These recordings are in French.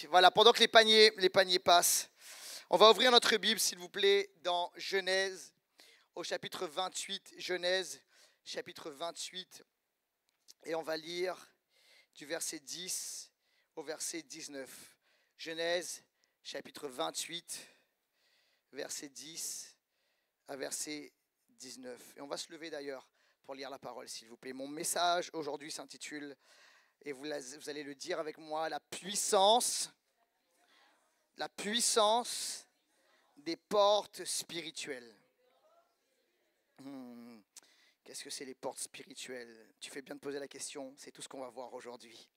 magnifique. Voilà, pendant que les paniers passent, on va ouvrir notre Bible, s'il vous plaît, dans Genèse, au chapitre 28. Genèse, chapitre 28. Et on va lire du verset 10 au verset 19. Genèse, chapitre 28, verset 10 à verset 19. Et on va se lever d'ailleurs pour lire la parole, s'il vous plaît. Mon message aujourd'hui s'intitule, et vous allez le dire avec moi, la puissance des portes spirituelles. Qu'est-ce que c'est les portes spirituelles? Tu fais bien de poser la question, c'est tout ce qu'on va voir aujourd'hui.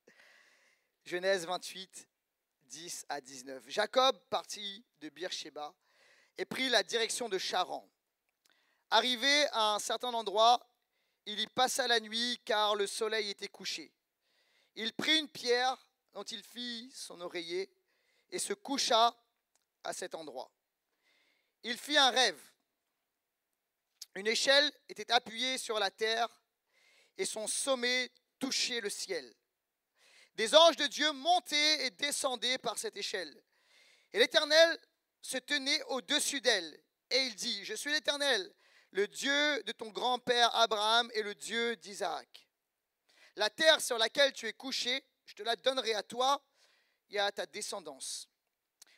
Genèse 28, 10 à 19. Jacob partit de Beer-Shéba et prit la direction de Charan. Arrivé à un certain endroit, il y passa la nuit car le soleil était couché. Il prit une pierre dont il fit son oreiller et se coucha à cet endroit. Il fit un rêve. Une échelle était appuyée sur la terre et son sommet touchait le ciel. Des anges de Dieu montaient et descendaient par cette échelle. Et l'Éternel se tenait au-dessus d'elle. Et il dit, je suis l'Éternel, le Dieu de ton grand-père Abraham et le Dieu d'Isaac. La terre sur laquelle tu es couché, je te la donnerai à toi et à ta descendance.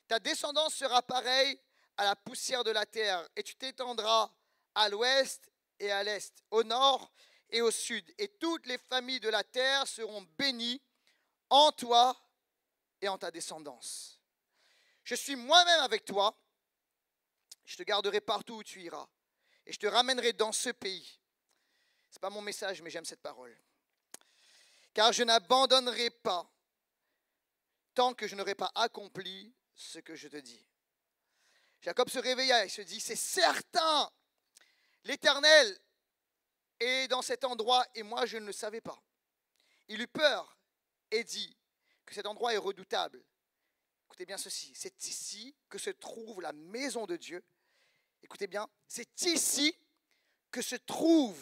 Ta descendance sera pareille à la poussière de la terre, et tu t'étendras à l'ouest et à l'est, au nord et au sud. Et toutes les familles de la terre seront bénies en toi et en ta descendance. Je suis moi-même avec toi, je te garderai partout où tu iras, et je te ramènerai dans ce pays. Ce n'est pas mon message, mais j'aime cette parole. Car je n'abandonnerai pas tant que je n'aurai pas accompli ce que je te dis. Jacob se réveilla et se dit, c'est certain, l'Éternel est dans cet endroit et moi je ne le savais pas. Il eut peur et dit que cet endroit est redoutable. Écoutez bien ceci, c'est ici que se trouve la maison de Dieu. Écoutez bien, c'est ici que se trouve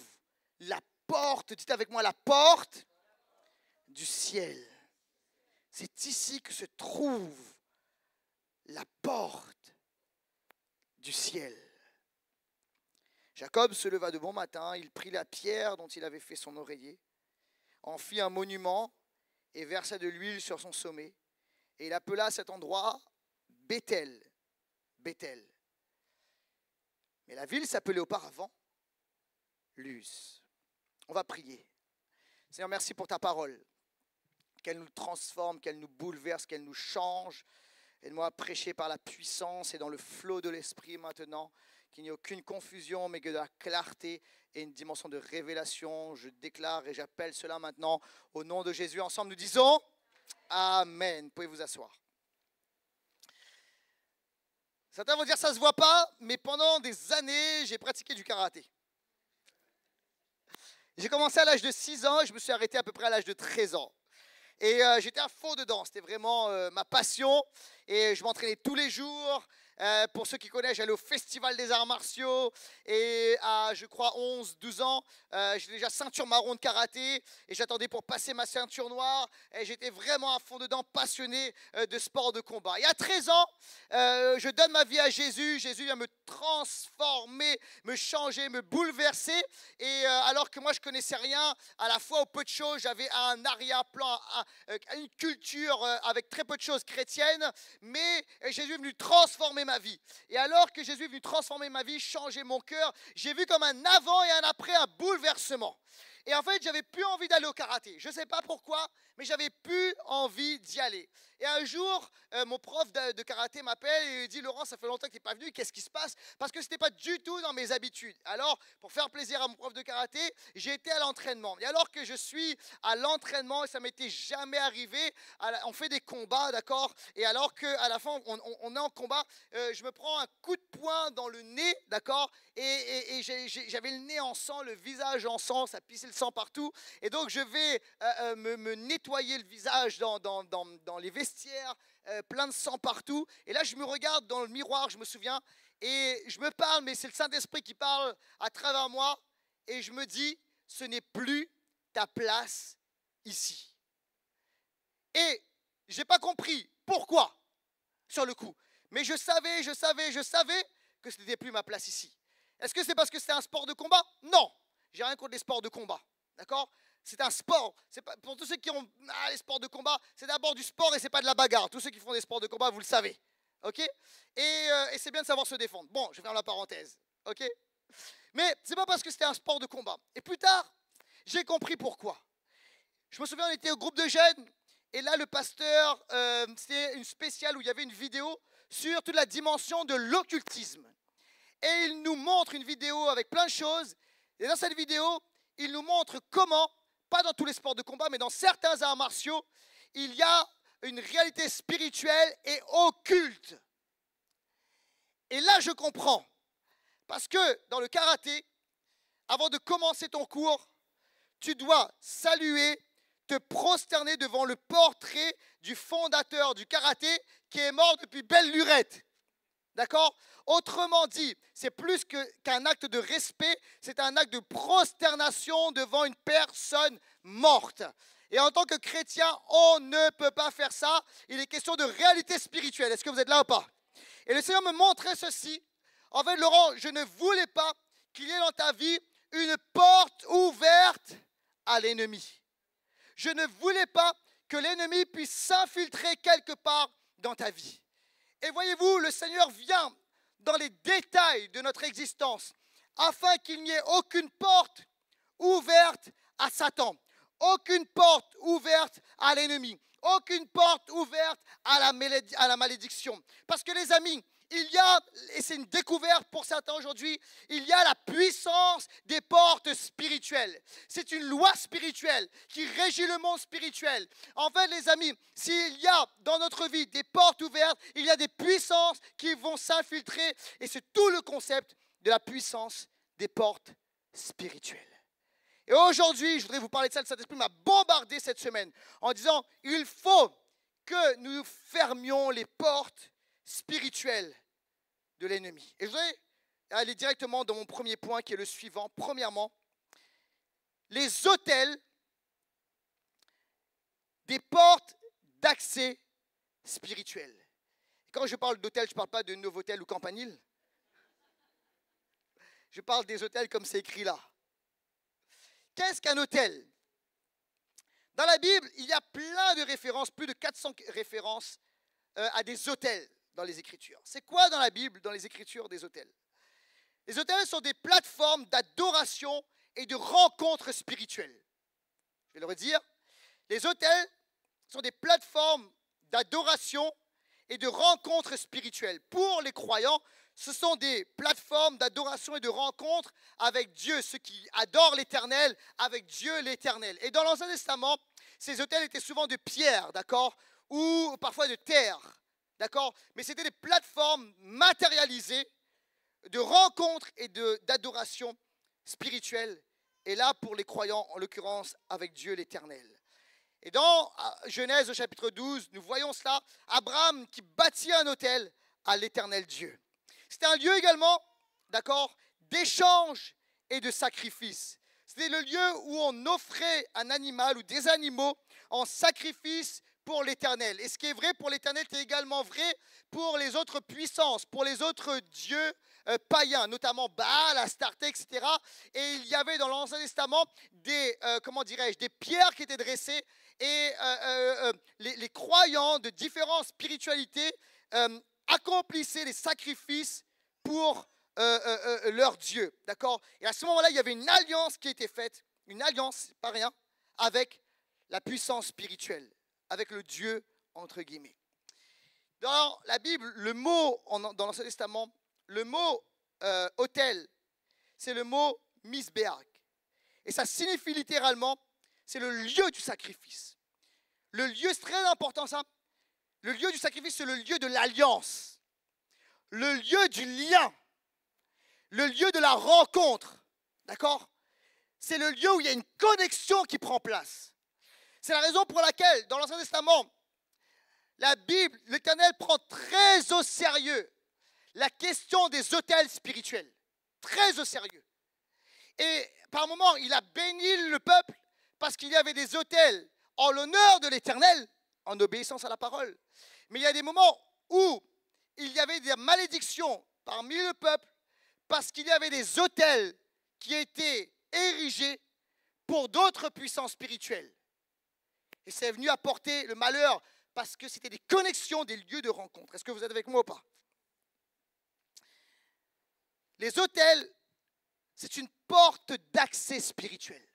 la porte, dites avec moi, la porte du ciel. C'est ici que se trouve la porte du ciel. Jacob se leva de bon matin, il prit la pierre dont il avait fait son oreiller, en fit un monument et versa de l'huile sur son sommet. Et il appela cet endroit Béthel. Béthel. Mais la ville s'appelait auparavant Luz. On va prier. Seigneur, merci pour ta parole. Qu'elle nous transforme, qu'elle nous bouleverse, qu'elle nous change. Aide-moi à prêcher par la puissance et dans le flot de l'esprit maintenant. Qu'il n'y ait aucune confusion, mais que de la clarté et une dimension de révélation. Je déclare et j'appelle cela maintenant au nom de Jésus. Ensemble, nous disons Amen. Vous pouvez vous asseoir. Certains vont dire ça ne se voit pas, mais pendant des années, j'ai pratiqué du karaté. J'ai commencé à l'âge de 6 ans et je me suis arrêté à peu près à l'âge de 13 ans. Et j'étais à fond dedans, c'était vraiment ma passion. Et je m'entraînais tous les jours. Pour ceux qui connaissent, j'allais au Festival des Arts Martiaux. Et à, je crois, 11-12 ans, j'étais déjà ceinture marron de karaté. Et j'attendais pour passer ma ceinture noire. Et j'étais vraiment à fond dedans, passionné de sport de combat. Et à 13 ans, je donne ma vie à Jésus. Jésus vient me transformer, me changer, me bouleverser. Et alors que moi, je ne connaissais rien, à la fois au peu de choses, j'avais un arrière-plan, une culture avec très peu de choses chrétiennes. Mais Jésus est venu transformer ma vie. Et alors que Jésus est venu transformer ma vie, changer mon cœur, j'ai vu comme un avant et un après, un bouleversement. Et en fait, j'avais plus envie d'aller au karaté. Je ne sais pas pourquoi, mais j'avais plus envie d'y aller. Et un jour, mon prof de karaté m'appelle et il dit « Laurent, ça fait longtemps que tu n'es pas venu, qu'est-ce qui se passe ?» Parce que ce n'était pas du tout dans mes habitudes. Alors, pour faire plaisir à mon prof de karaté, j'ai été à l'entraînement. Et alors que je suis à l'entraînement, ça ne m'était jamais arrivé, on fait des combats, d'accord? Et alors qu'à la fin, on est en combat, je me prends un coup de poing dans le nez, d'accord? Et j'avais le nez en sang, le visage en sang, ça pissait le sang partout. Et donc, je vais me nettoyer le visage dans les vestiaires, plein de sang partout. Et là, je me regarde dans le miroir, je me souviens, et je me parle, mais c'est le Saint-Esprit qui parle à travers moi. Et je me dis, ce n'est plus ta place ici. Et Je n'ai pas compris pourquoi sur le coup. Mais je savais que ce n'était plus ma place ici. Est-ce que c'est parce que c'était un sport de combat? Non, j'ai rien contre les sports de combat. D'accord? C'est un sport. C'est pas, pour tous ceux qui ont les sports de combat, c'est d'abord du sport et c'est pas de la bagarre. Tous ceux qui font des sports de combat, vous le savez. Ok? Et c'est bien de savoir se défendre. Bon, je ferme la parenthèse. Ok? Mais c'est pas parce que c'était un sport de combat. Et plus tard, j'ai compris pourquoi. Je me souviens, on était au groupe de jeunes. Et là, le pasteur, c'était une spéciale où il y avait une vidéo sur toute la dimension de l'occultisme. Et il nous montre une vidéo avec plein de choses. Et dans cette vidéo, il nous montre comment, pas dans tous les sports de combat, mais dans certains arts martiaux, il y a une réalité spirituelle et occulte. Et là, je comprends. Parce que dans le karaté, avant de commencer ton cours, tu dois saluer, te prosterner devant le portrait du fondateur du karaté qui est mort depuis belle lurette. D'accord? Autrement dit, c'est plus qu'un acte de respect, c'est un acte de prosternation devant une personne morte. Et en tant que chrétien, on ne peut pas faire ça. Il est question de réalité spirituelle. Est-ce que vous êtes là ou pas? Et le Seigneur me montrait ceci. En fait, Laurent, je ne voulais pas qu'il y ait dans ta vie une porte ouverte à l'ennemi. Je ne voulais pas que l'ennemi puisse s'infiltrer quelque part dans ta vie. Et voyez-vous, le Seigneur vient dans les détails de notre existence afin qu'il n'y ait aucune porte ouverte à Satan, aucune porte ouverte à l'ennemi, aucune porte ouverte à la malédiction. Parce que les amis, il y a, et c'est une découverte pour certains aujourd'hui, il y a la puissance des portes spirituelles. C'est une loi spirituelle qui régit le monde spirituel. En fait, les amis, s'il y a dans notre vie des portes ouvertes, il y a des puissances qui vont s'infiltrer. Et c'est tout le concept de la puissance des portes spirituelles. Et aujourd'hui, je voudrais vous parler de ça. Le Saint-Esprit m'a bombardé cette semaine en disant, il faut que nous fermions les portes spirituelles de l'ennemi. Et je voudrais aller directement dans mon premier point qui est le suivant. Premièrement, les autels des portes d'accès spirituel. Et quand je parle d'hôtel, je ne parle pas de Novotel ou Campanile. Je parle des hôtels comme c'est écrit là. Qu'est-ce qu'un hôtel? Dans la Bible, il y a plein de références, plus de 400 références à des hôtels dans les Écritures. C'est quoi dans la Bible, dans les Écritures, des hôtels? Les hôtels sont des plateformes d'adoration et de rencontres spirituelles. Je vais le redire. Les hôtels sont des plateformes d'adoration et de rencontres spirituelles. Pour les croyants, ce sont des plateformes d'adoration et de rencontres avec Dieu, ceux qui adorent l'Éternel, avec Dieu l'Éternel. Et dans l'Ancien Testament, ces hôtels étaient souvent de pierre, d'accord, ou parfois de terre, d'accord, mais c'était des plateformes matérialisées de rencontres et d'adoration spirituelle. Et là, pour les croyants, en l'occurrence, avec Dieu l'Éternel. Et dans Genèse au chapitre 12, nous voyons cela, Abraham qui bâtit un autel à l'Éternel Dieu. C'était un lieu également, d'accord, d'échange et de sacrifice. C'était le lieu où on offrait un animal ou des animaux en sacrifice pour l'Éternel. Et ce qui est vrai pour l'Éternel est également vrai pour les autres puissances, pour les autres dieux païens, notamment Baal, Astarté, etc. Et il y avait dans l'Ancien Testament des, des pierres qui étaient dressées et les croyants de différentes spiritualités accomplissaient les sacrifices pour leur Dieu, d'accord? Et à ce moment-là, il y avait une alliance qui était faite, une alliance, pas rien, avec la puissance spirituelle, avec le Dieu, entre guillemets. Dans la Bible, le mot, dans l'Ancien Testament, le mot autel, c'est le mot misbéach. Et ça signifie littéralement, c'est le lieu du sacrifice. Le lieu, c'est très important ça. Le lieu du sacrifice, c'est le lieu de l'alliance. Le lieu du lien. Le lieu de la rencontre. D'accord? C'est le lieu où il y a une connexion qui prend place. C'est la raison pour laquelle, dans l'Ancien Testament, la Bible, l'Éternel prend très au sérieux la question des autels spirituels. Très au sérieux. Et par moments, il a béni le peuple parce qu'il y avait des autels en l'honneur de l'Éternel, en obéissance à la parole. Mais il y a des moments où il y avait des malédictions parmi le peuple parce qu'il y avait des autels qui étaient érigés pour d'autres puissances spirituelles. Et c'est venu apporter le malheur parce que c'était des connexions, des lieux de rencontre. Est-ce que vous êtes avec moi ou pas? Les autels, c'est une porte d'accès spirituel.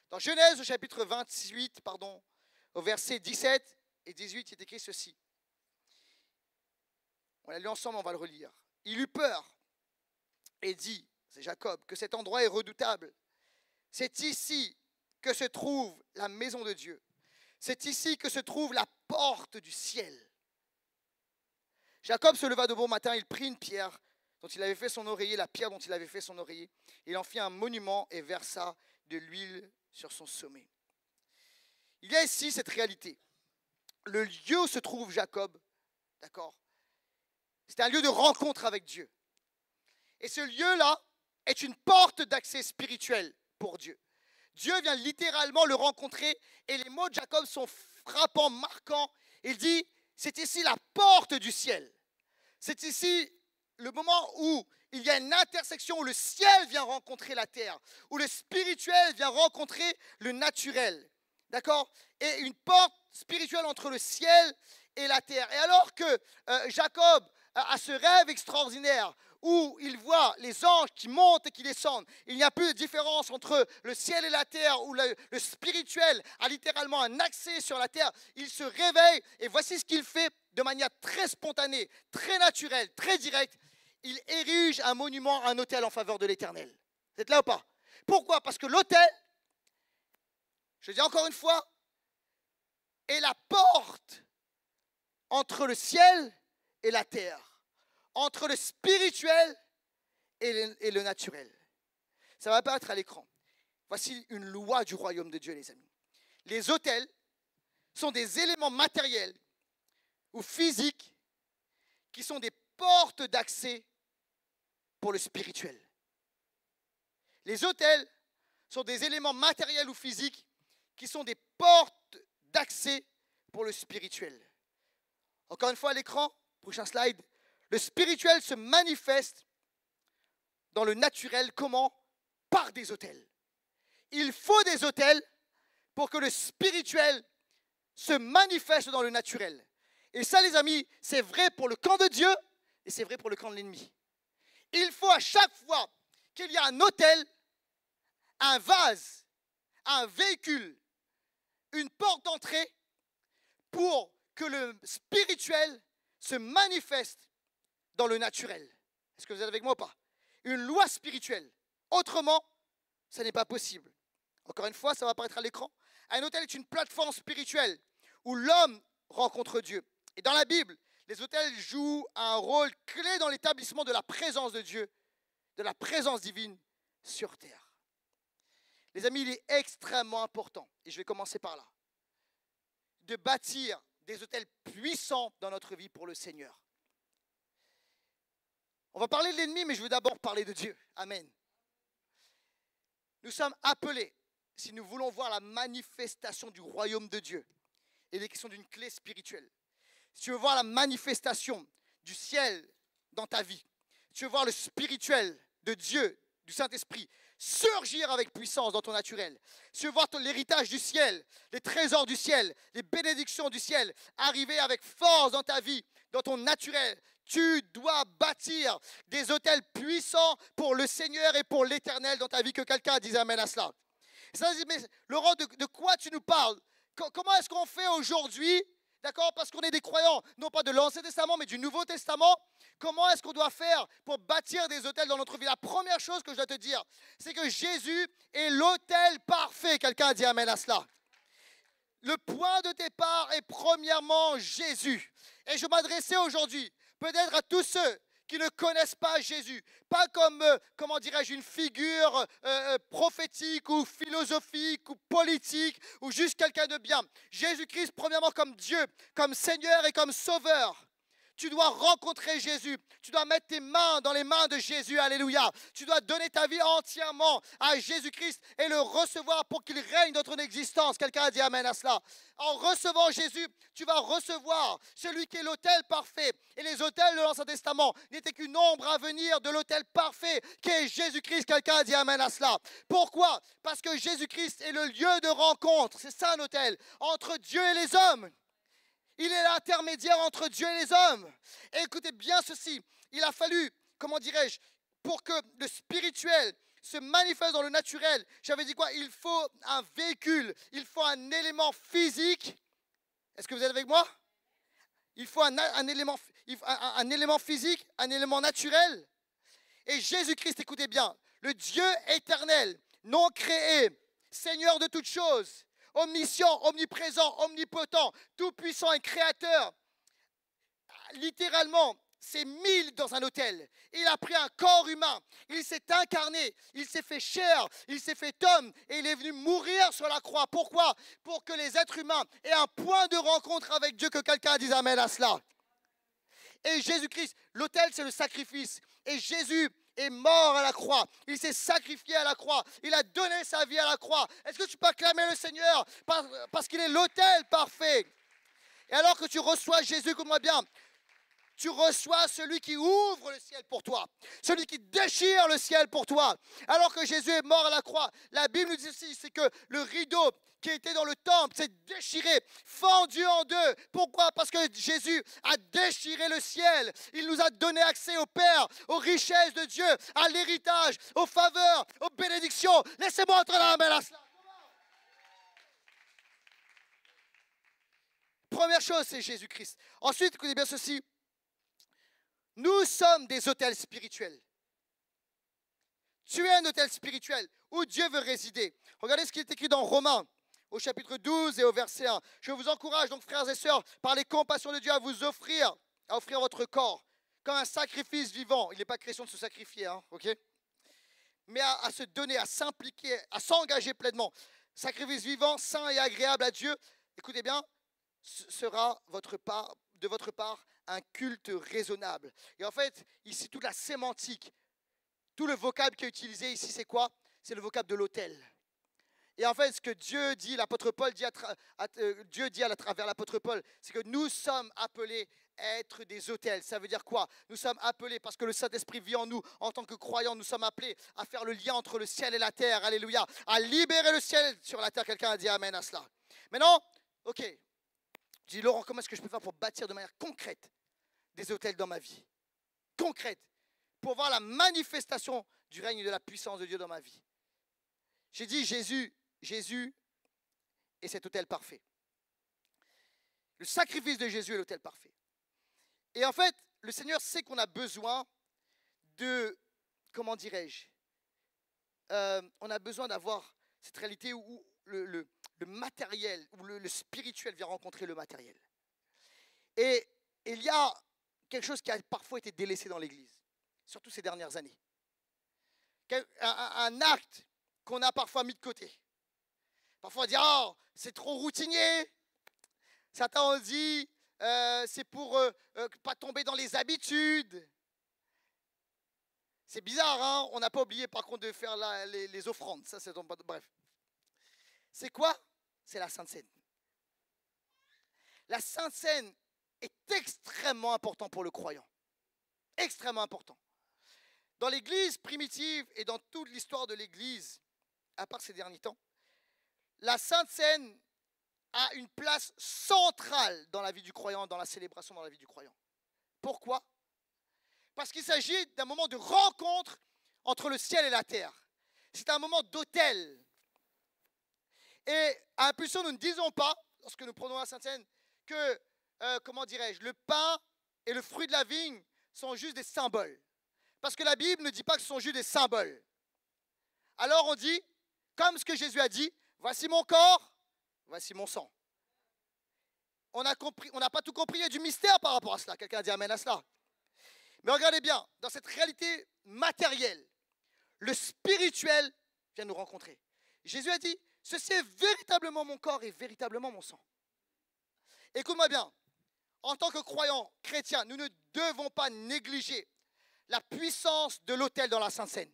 Dans Genèse, au chapitre 28, au verset 17 et 18, il est écrit ceci. On l'a lu ensemble, on va le relire. Il eut peur et dit, c'est Jacob, que cet endroit est redoutable. C'est ici que se trouve la maison de Dieu. C'est ici que se trouve la porte du ciel. Jacob se leva de bon matin, il prit une pierre dont il avait fait son oreiller, la pierre dont il avait fait son oreiller. Il en fit un monument et versa de l'huile sur son sommet. Il y a ici cette réalité. Le lieu où se trouve Jacob, d'accord, c'est un lieu de rencontre avec Dieu. Et ce lieu-là est une porte d'accès spirituel pour Dieu. Dieu vient littéralement le rencontrer et les mots de Jacob sont frappants, marquants. Il dit, c'est ici la porte du ciel. C'est ici le moment où il y a une intersection où le ciel vient rencontrer la terre, où le spirituel vient rencontrer le naturel. D'accord? Et une porte spirituelle entre le ciel et la terre. Et alors que Jacob a ce rêve extraordinaire où il voit les anges qui montent et qui descendent, il n'y a plus de différence entre le ciel et la terre, où le spirituel a littéralement un accès sur la terre. Il se réveille et voici ce qu'il fait de manière très spontanée, très naturelle, très directe. Il érige un monument, un autel en faveur de l'Éternel. Vous êtes là ou pas? Pourquoi? Parce que l'autel, je dis encore une fois, est la porte entre le ciel et la terre, entre le spirituel et le naturel. Ça va apparaître à l'écran. Voici une loi du royaume de Dieu, les amis. Les autels sont des éléments matériels ou physiques qui sont des portes d'accès pour le spirituel. Les autels sont des éléments matériels ou physiques qui sont des portes d'accès pour le spirituel. Encore une fois à l'écran, prochain slide. Le spirituel se manifeste dans le naturel. Comment? Par des autels. Il faut des autels pour que le spirituel se manifeste dans le naturel. Et ça, les amis, c'est vrai pour le camp de Dieu et c'est vrai pour le camp de l'ennemi. Il faut à chaque fois qu'il y a un autel, un vase, un véhicule, une porte d'entrée pour que le spirituel se manifeste dans le naturel. Est-ce que vous êtes avec moi ou pas? Une loi spirituelle. Autrement, ça n'est pas possible. Encore une fois, ça va apparaître à l'écran. Un autel est une plateforme spirituelle où l'homme rencontre Dieu. Et dans la Bible, les autels jouent un rôle clé dans l'établissement de la présence de Dieu, de la présence divine sur terre. Les amis, il est extrêmement important, et je vais commencer par là, de bâtir des autels puissants dans notre vie pour le Seigneur. On va parler de l'ennemi, mais je veux d'abord parler de Dieu. Amen. Nous sommes appelés, si nous voulons voir la manifestation du royaume de Dieu, et les questions d'une clé spirituelle. Si tu veux voir la manifestation du ciel dans ta vie, si tu veux voir le spirituel de Dieu, du Saint-Esprit, surgir avec puissance dans ton naturel, si tu veux voir l'héritage du ciel, les trésors du ciel, les bénédictions du ciel, arriver avec force dans ta vie, dans ton naturel, tu dois bâtir des autels puissants pour le Seigneur et pour l'Éternel dans ta vie. Que quelqu'un dise amen à cela. Ça, mais Laurent, de quoi tu nous parles? Comment est-ce qu'on fait aujourd'hui? D'accord? Parce qu'on est des croyants, non pas de l'Ancien Testament, mais du Nouveau Testament. Comment est-ce qu'on doit faire pour bâtir des autels dans notre vie? La première chose que je dois te dire, c'est que Jésus est l'autel parfait. Quelqu'un a dit amen à cela. Le point de départ est premièrement Jésus. Et je m'adressais aujourd'hui peut-être à tous ceux qui ne connaissent pas Jésus, pas comme, comment dirais-je, une figure prophétique ou philosophique ou politique ou juste quelqu'un de bien. Jésus-Christ, premièrement, comme Dieu, comme Seigneur et comme Sauveur. Tu dois rencontrer Jésus. Tu dois mettre tes mains dans les mains de Jésus. Alléluia. Tu dois donner ta vie entièrement à Jésus-Christ et le recevoir pour qu'il règne dans ton existence. Quelqu'un a dit amen à cela. En recevant Jésus, tu vas recevoir celui qui est l'autel parfait. Et les autels de l'Ancien Testament n'étaient qu'une ombre à venir de l'autel parfait qui est Jésus-Christ. Quelqu'un a dit amen à cela. Pourquoi? Parce que Jésus-Christ est le lieu de rencontre. C'est ça un autel. Entre Dieu et les hommes. Il est l'intermédiaire entre Dieu et les hommes. Et écoutez bien ceci. Il a fallu, comment dirais-je, pour que le spirituel se manifeste dans le naturel. J'avais dit quoi? Il faut un véhicule. Il faut un élément physique. Est-ce que vous êtes avec moi? Il faut un élément physique, un élément naturel. Et Jésus-Christ, écoutez bien, le Dieu éternel, non créé, Seigneur de toutes choses, omniscient, omniprésent, omnipotent, tout-puissant et créateur. Littéralement, c'est 1000 dans un autel. Il a pris un corps humain, il s'est incarné, il s'est fait chair, il s'est fait homme et il est venu mourir sur la croix. Pourquoi? Pour que les êtres humains aient un point de rencontre avec Dieu, que quelqu'un dise amen à cela. Et Jésus-Christ, l'autel c'est le sacrifice. Et Jésus est mort à la croix. Il s'est sacrifié à la croix. Il a donné sa vie à la croix. Est-ce que tu peux acclamer le Seigneur parce qu'il est l'autel parfait? Et alors que tu reçois Jésus, écoute-moi bien, tu reçois celui qui ouvre le ciel pour toi, celui qui déchire le ciel pour toi. Alors que Jésus est mort à la croix, la Bible nous dit aussi, c'est que le rideau qui était dans le temple s'est déchiré, fendu en deux. Pourquoi? Parce que Jésus a déchiré le ciel. Il nous a donné accès au Père, aux richesses de Dieu, à l'héritage, aux faveurs, aux bénédictions. Laissez-moi entrer dans la main à cela. Première chose, c'est Jésus-Christ. Ensuite, écoutez bien ceci. Nous sommes des autels spirituels. Tu es un autel spirituel où Dieu veut résider. Regardez ce qui est écrit dans Romains, au chapitre 12 et au verset 1. Je vous encourage donc, frères et sœurs, par les compassions de Dieu, à vous offrir votre corps comme un sacrifice vivant. Il n'est pas question de se sacrifier, hein, ok? Mais à se donner, à s'impliquer, à s'engager pleinement. Sacrifice vivant, saint et agréable à Dieu. Écoutez bien, ce sera de votre part un culte raisonnable. Et en fait, ici, toute la sémantique, tout le vocable qui est utilisé ici, c'est quoi? C'est le vocable de l'autel. Et en fait, ce que Dieu dit, l'apôtre Paul dit Dieu dit à travers l'apôtre Paul, c'est que nous sommes appelés à être des autels. Ça veut dire quoi? Nous sommes appelés, parce que le Saint-Esprit vit en nous, en tant que croyants, nous sommes appelés à faire le lien entre le ciel et la terre. Alléluia. À libérer le ciel sur la terre. Quelqu'un a dit amen à cela. Maintenant, ok. Je dis, Laurent, comment est-ce que je peux faire pour bâtir de manière concrète des autels dans ma vie? Concrète. Pour voir la manifestation du règne et de la puissance de Dieu dans ma vie. J'ai dit Jésus est cet autel parfait. Le sacrifice de Jésus est l'autel parfait. Et en fait, le Seigneur sait qu'on a besoin de, comment dirais-je, on a besoin d'avoir cette réalité où le matériel, où le spirituel vient rencontrer le matériel. Et il y a quelque chose qui a parfois été délaissé dans l'Église, surtout ces dernières années. Un acte qu'on a parfois mis de côté. Parfois on dit, oh, c'est trop routinier. Certains ont dit, c'est pour pas tomber dans les habitudes. C'est bizarre, hein? On n'a pas oublié par contre de faire les offrandes. Ça, bref. C'est quoi? C'est la Sainte Seine. La Sainte Seine est extrêmement important pour le croyant. Extrêmement important. Dans l'Église primitive et dans toute l'histoire de l'Église, à part ces derniers temps, la Sainte Seine a une place centrale dans la vie du croyant, dans la célébration dans la vie du croyant. Pourquoi? Parce qu'il s'agit d'un moment de rencontre entre le ciel et la terre. C'est un moment d'autel. Et à Impulsion, nous ne disons pas, lorsque nous prenons la Sainte Seine, que, comment dirais-je, le pain et le fruit de la vigne sont juste des symboles. Parce que la Bible ne dit pas que ce sont juste des symboles. Alors on dit, comme ce que Jésus a dit, voici mon corps, voici mon sang. On n'a pas tout compris, il y a du mystère par rapport à cela. Quelqu'un a dit amen à cela. Mais regardez bien, dans cette réalité matérielle, le spirituel vient nous rencontrer. Jésus a dit, ceci est véritablement mon corps et véritablement mon sang. Écoute-moi bien, en tant que croyants chrétiens, nous ne devons pas négliger la puissance de l'autel dans la Sainte Seine.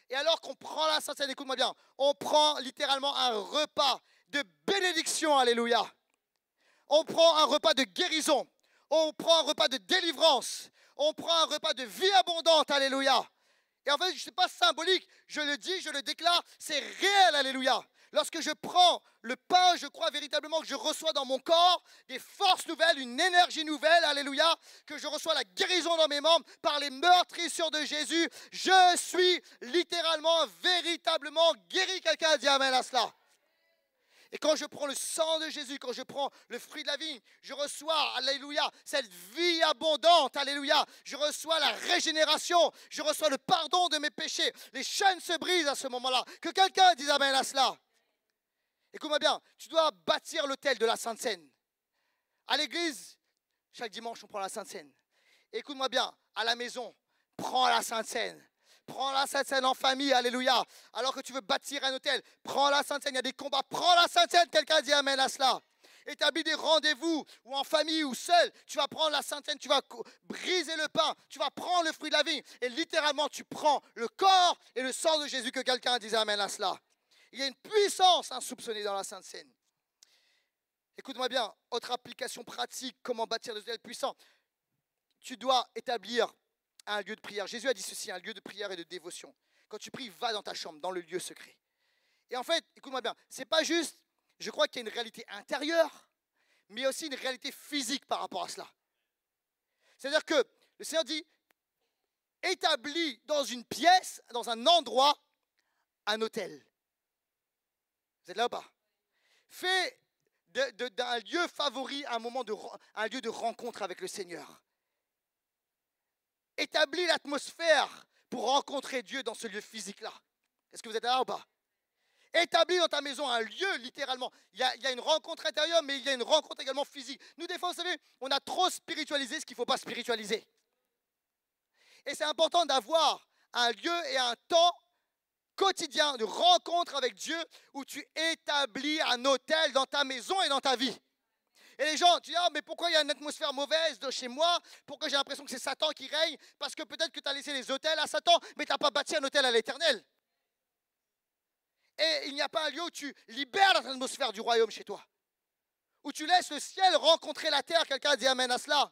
Et alors qu'on prend la Sainte Seine, écoute-moi bien, on prend littéralement un repas de bénédiction, alléluia. On prend un repas de guérison, on prend un repas de délivrance, on prend un repas de vie abondante, alléluia. Et en fait, ce n'est pas symbolique, je le dis, je le déclare, c'est réel, alléluia. Lorsque je prends le pain, je crois véritablement que je reçois dans mon corps des forces nouvelles, une énergie nouvelle, alléluia, que je reçois la guérison dans mes membres par les meurtrissures de Jésus. Je suis littéralement, véritablement guéri. Quelqu'un a dit amen à cela. Et quand je prends le sang de Jésus, quand je prends le fruit de la vigne, je reçois, alléluia, cette vie abondante, alléluia. Je reçois la régénération, je reçois le pardon de mes péchés. Les chaînes se brisent à ce moment-là. Que quelqu'un dise amen à cela. Écoute-moi bien, tu dois bâtir l'autel de la Sainte Seine. À l'église, chaque dimanche, on prend la Sainte Seine. Écoute-moi bien, à la maison, prends la Sainte Seine. Prends la Sainte Seine en famille, alléluia. Alors que tu veux bâtir un hôtel, prends la Sainte Seine, il y a des combats, prends la Sainte Seine, quelqu'un dit amen à cela. Établis des rendez-vous, ou en famille, ou seul, tu vas prendre la Sainte Seine, tu vas briser le pain, tu vas prendre le fruit de la vigne, et littéralement tu prends le corps et le sang de Jésus, que quelqu'un dise amen à cela. Il y a une puissance insoupçonnée dans la Sainte Seine. Écoute-moi bien, autre application pratique, comment bâtir des hôtels puissants. Tu dois établir un lieu de prière. Jésus a dit ceci, un lieu de prière et de dévotion. Quand tu pries, va dans ta chambre, dans le lieu secret. Et en fait, écoute-moi bien, c'est pas juste, je crois qu'il y a une réalité intérieure, mais il y a aussi une réalité physique par rapport à cela. C'est-à-dire que le Seigneur dit, établis dans une pièce, dans un endroit, un autel. Vous êtes là ou pas? Fais d'un lieu favori un lieu de rencontre avec le Seigneur. Établis l'atmosphère pour rencontrer Dieu dans ce lieu physique-là. Est-ce que vous êtes là ou pas? Établis dans ta maison un lieu, littéralement. Il y a une rencontre intérieure, mais il y a une rencontre également physique. Nous, des fois, vous savez, on a trop spiritualisé ce qu'il ne faut pas spiritualiser. Et c'est important d'avoir un lieu et un temps quotidien de rencontre avec Dieu où tu établis un autel dans ta maison et dans ta vie. Et les gens, tu dis, ah, mais pourquoi il y a une atmosphère mauvaise de chez moi? Pourquoi j'ai l'impression que c'est Satan qui règne? Parce que peut-être que tu as laissé les autels à Satan, mais tu n'as pas bâti un autel à l'Éternel. Et il n'y a pas un lieu où tu libères l'atmosphère du royaume chez toi. Où tu laisses le ciel rencontrer la terre. Quelqu'un a dit amen à cela.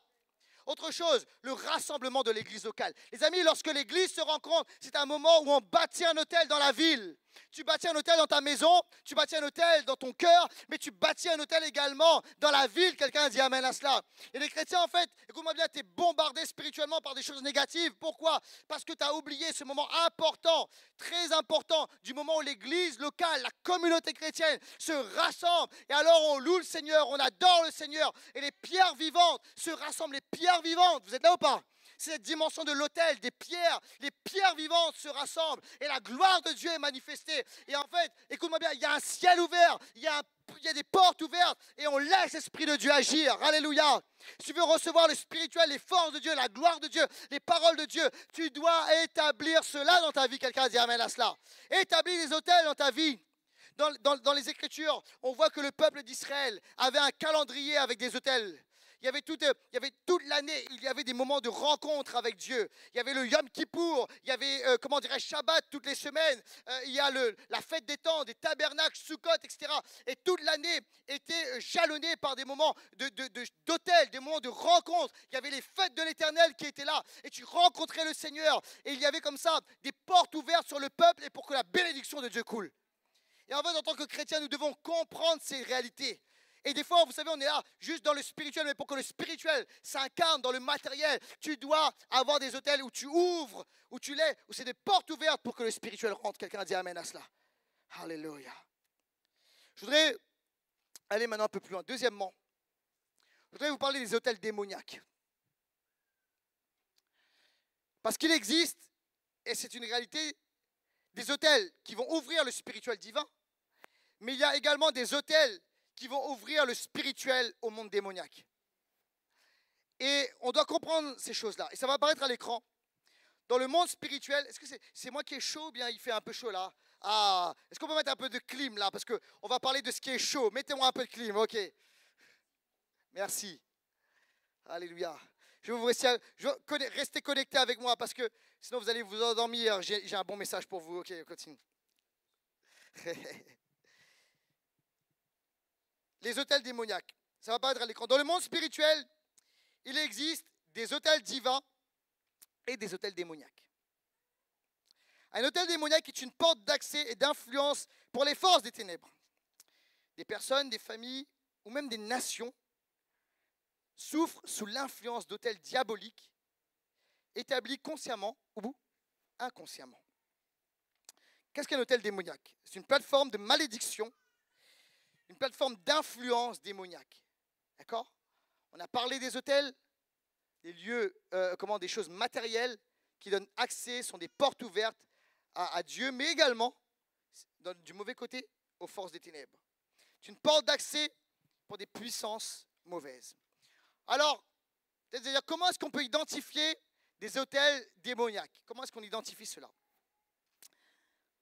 Autre chose, le rassemblement de l'église locale. Les amis, lorsque l'église se rencontre, c'est un moment où on bâtit un hôtel dans la ville. Tu bâtis un hôtel dans ta maison, tu bâtis un hôtel dans ton cœur, mais tu bâtis un hôtel également dans la ville. Quelqu'un dit amen à cela. Et les chrétiens, en fait, écoute-moi bien, tu es bombardé spirituellement par des choses négatives. Pourquoi? Parce que tu as oublié ce moment important, très important, du moment où l'église locale, la communauté chrétienne se rassemble. Et alors on loue le Seigneur, on adore le Seigneur. Et les pierres vivantes se rassemblent, les pierres vivantes. Vous êtes là ou pas? C'est cette dimension de l'autel, des pierres, les pierres vivantes se rassemblent et la gloire de Dieu est manifestée. Et en fait, écoute-moi bien, il y a un ciel ouvert, il y a des portes ouvertes et on laisse l'Esprit de Dieu agir. Alléluia. Si tu veux recevoir le spirituel, les forces de Dieu, la gloire de Dieu, les paroles de Dieu, tu dois établir cela dans ta vie. Quelqu'un dit amen à cela. Établis des autels dans ta vie. Dans les Écritures, on voit que le peuple d'Israël avait un calendrier avec des autels. Il y avait toute l'année, il y avait des moments de rencontre avec Dieu. Il y avait le Yom Kippour, il y avait, Shabbat toutes les semaines. Il y a la fête des temps, des tabernacles, Sukkot, etc. Et toute l'année était jalonnée par des moments d'autel, des moments de rencontre. Il y avait les fêtes de l'Éternel qui étaient là. Et tu rencontrais le Seigneur. Et il y avait comme ça des portes ouvertes sur le peuple et pour que la bénédiction de Dieu coule. Et en fait, en tant que chrétiens, nous devons comprendre ces réalités. Et des fois, vous savez, on est là juste dans le spirituel, mais pour que le spirituel s'incarne dans le matériel, tu dois avoir des hôtels où tu ouvres, où c'est des portes ouvertes pour que le spirituel rentre. Quelqu'un a dit amen à cela. Alléluia. Je voudrais aller maintenant un peu plus loin. Deuxièmement, je voudrais vous parler des hôtels démoniaques. Parce qu'il existe, et c'est une réalité, des hôtels qui vont ouvrir le spirituel divin, mais il y a également des hôtels qui vont ouvrir le spirituel au monde démoniaque. Et on doit comprendre ces choses-là. Et ça va apparaître à l'écran. Dans le monde spirituel, est-ce que c'est moi qui est chaud ou bien il fait un peu chaud là? Ah, est-ce qu'on peut mettre un peu de clim là? Parce qu'on va parler de ce qui est chaud. Mettez-moi un peu de clim, ok. Merci. Alléluia. Rester connecté avec moi parce que sinon vous allez vous endormir. J'ai un bon message pour vous. Ok, on continue. Les hôtels démoniaques. Ça va pas être à l'écran. Dans le monde spirituel, il existe des hôtels divins et des hôtels démoniaques. Un hôtel démoniaque est une porte d'accès et d'influence pour les forces des ténèbres. Des personnes, des familles ou même des nations souffrent sous l'influence d'hôtels diaboliques établis consciemment ou inconsciemment. Qu'est-ce qu'un hôtel démoniaque? C'est une plateforme de malédiction, une plateforme d'influence démoniaque. D'accord? On a parlé des hôtels, des lieux, des choses matérielles qui donnent accès, sont des portes ouvertes à Dieu, mais également, du mauvais côté, aux forces des ténèbres. C'est une porte d'accès pour des puissances mauvaises. Alors, c'est-à-dire, comment est-ce qu'on peut identifier des hôtels démoniaques? Comment est-ce qu'on identifie cela?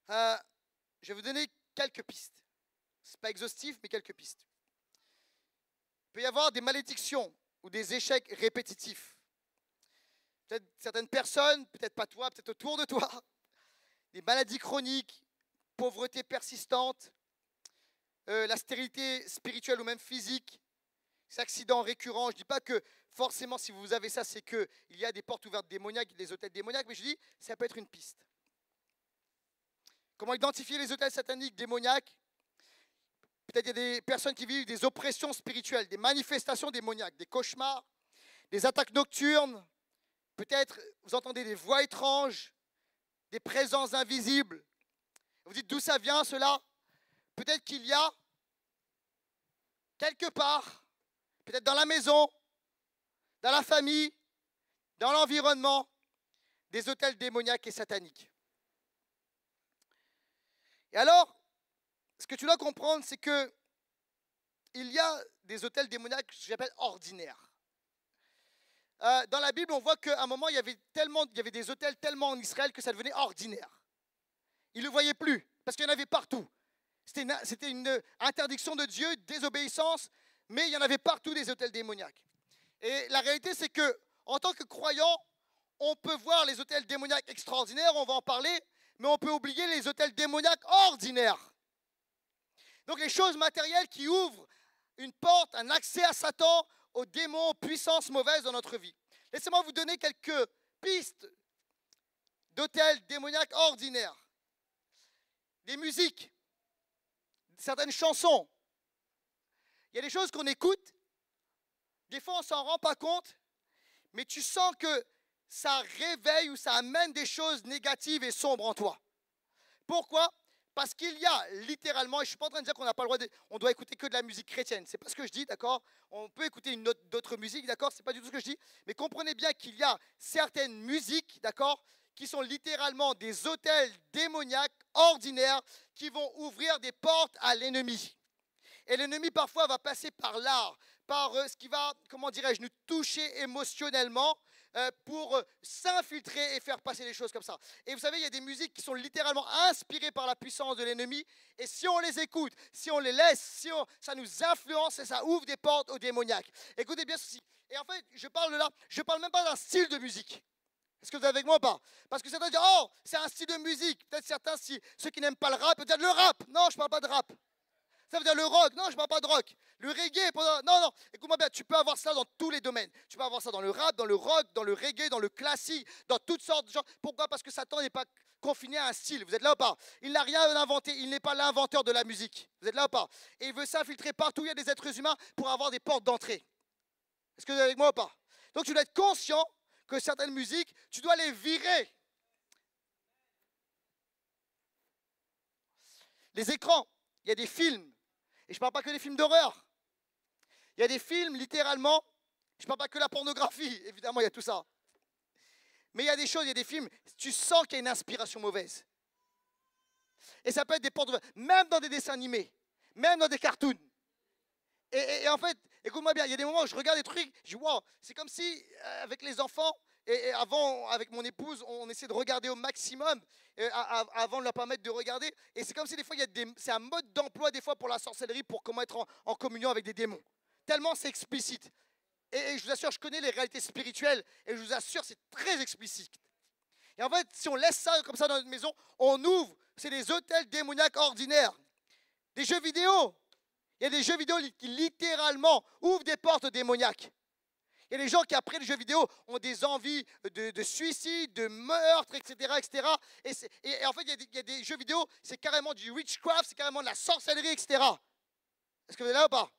Je vais vous donner quelques pistes. Ce n'est pas exhaustif, mais quelques pistes. Il peut y avoir des malédictions ou des échecs répétitifs. Peut-être certaines personnes, peut-être pas toi, peut-être autour de toi, des maladies chroniques, pauvreté persistante, la stérilité spirituelle ou même physique, ces accidents récurrents. Je ne dis pas que forcément si vous avez ça, c'est qu'il y a des portes ouvertes démoniaques, des hôtels démoniaques, mais je dis ça peut être une piste. Comment identifier les hôtels sataniques démoniaques? Peut-être il y a des personnes qui vivent des oppressions spirituelles, des manifestations démoniaques, des cauchemars, des attaques nocturnes. Peut-être vous entendez des voix étranges, des présences invisibles. Vous dites d'où ça vient cela? Peut-être qu'il y a quelque part, peut-être dans la maison, dans la famille, dans l'environnement, des hôtels démoniaques et sataniques. Et alors, ce que tu dois comprendre, c'est que il y a des hôtels démoniaques que j'appelle ordinaires. Dans la Bible, on voit qu'à un moment, il y avait des hôtels tellement en Israël que ça devenait ordinaire. Ils ne le voyaient plus, parce qu'il y en avait partout. C'était une interdiction de Dieu, désobéissance, mais il y en avait partout des hôtels démoniaques. Et la réalité, c'est que en tant que croyant, on peut voir les hôtels démoniaques extraordinaires, on va en parler, mais on peut oublier les hôtels démoniaques ordinaires. Donc les choses matérielles qui ouvrent une porte, un accès à Satan, aux démons, aux puissances mauvaises dans notre vie. Laissez-moi vous donner quelques pistes d'hôtels démoniaques ordinaires. Des musiques, certaines chansons. Il y a des choses qu'on écoute, des fois on ne s'en rend pas compte, mais tu sens que ça réveille ou ça amène des choses négatives et sombres en toi. Pourquoi? Parce qu'il y a littéralement, et je ne suis pas en train de dire qu'on n'a pas le droit, on doit écouter que de la musique chrétienne. Ce n'est pas ce que je dis, d'accord? On peut écouter d'autres musiques, d'accord? Ce n'est pas du tout ce que je dis. Mais comprenez bien qu'il y a certaines musiques, d'accord, qui sont littéralement des hôtels démoniaques ordinaires qui vont ouvrir des portes à l'ennemi. Et l'ennemi parfois va passer par l'art, par ce qui va, comment dirais-je, nous toucher émotionnellement pour s'infiltrer et faire passer les choses comme ça. Et vous savez, il y a des musiques qui sont littéralement inspirées par la puissance de l'ennemi. Et si on les écoute, si on les laisse, ça nous influence et ça ouvre des portes aux démoniaques. Écoutez bien ceci. Et en fait, je parle même pas d'un style de musique. Est-ce que vous êtes avec moi ou pas? Parce que certains disent, oh, c'est un style de musique. Peut-être certains, ceux qui n'aiment pas le rap, peuvent dire le rap. Non, je ne parle pas de rap. Ça veut dire le rock. Non, je ne parle pas de rock. Le reggae. Non. Écoute-moi bien, tu peux avoir ça dans tous les domaines. Tu peux avoir ça dans le rap, dans le rock, dans le reggae, dans le classique, dans toutes sortes de gens. Pourquoi? Parce que Satan n'est pas confiné à un style. Vous êtes là ou pas? Il n'a rien inventé. Il n'est pas l'inventeur de la musique. Vous êtes là ou pas? Et il veut s'infiltrer partout où il y a des êtres humains pour avoir des portes d'entrée. Est-ce que vous êtes avec moi ou pas? Donc tu dois être conscient que certaines musiques, tu dois les virer. Les écrans, il y a des films. Et je ne parle pas que des films d'horreur. Il y a des films, littéralement, je ne parle pas que de la pornographie, évidemment, il y a tout ça. Mais il y a des choses, il y a des films, tu sens qu'il y a une inspiration mauvaise. Et ça peut être des portes ouvertes, même dans des dessins animés, même dans des cartoons. Et en fait, écoute-moi bien, il y a des moments où je regarde des trucs, je dis, wow, c'est comme si, avec les enfants, et avant, avec mon épouse, on essaie de regarder au maximum avant de leur permettre de regarder. Et c'est comme si des fois, c'est un mode d'emploi des fois pour la sorcellerie, pour comment être en communion avec des démons. Tellement c'est explicite. Et je vous assure, je connais les réalités spirituelles et je vous assure, c'est très explicite. Et en fait, si on laisse ça comme ça dans notre maison, on ouvre, c'est des hôtels démoniaques ordinaires. Des jeux vidéo. Il y a des jeux vidéo qui littéralement ouvrent des portes démoniaques. Il y a des gens qui, après les jeux vidéo, ont des envies de suicide, de meurtre, etc. etc. Et en fait, il y a des jeux vidéo, c'est carrément du witchcraft, c'est carrément de la sorcellerie, etc. Est-ce que vous êtes là ou pas?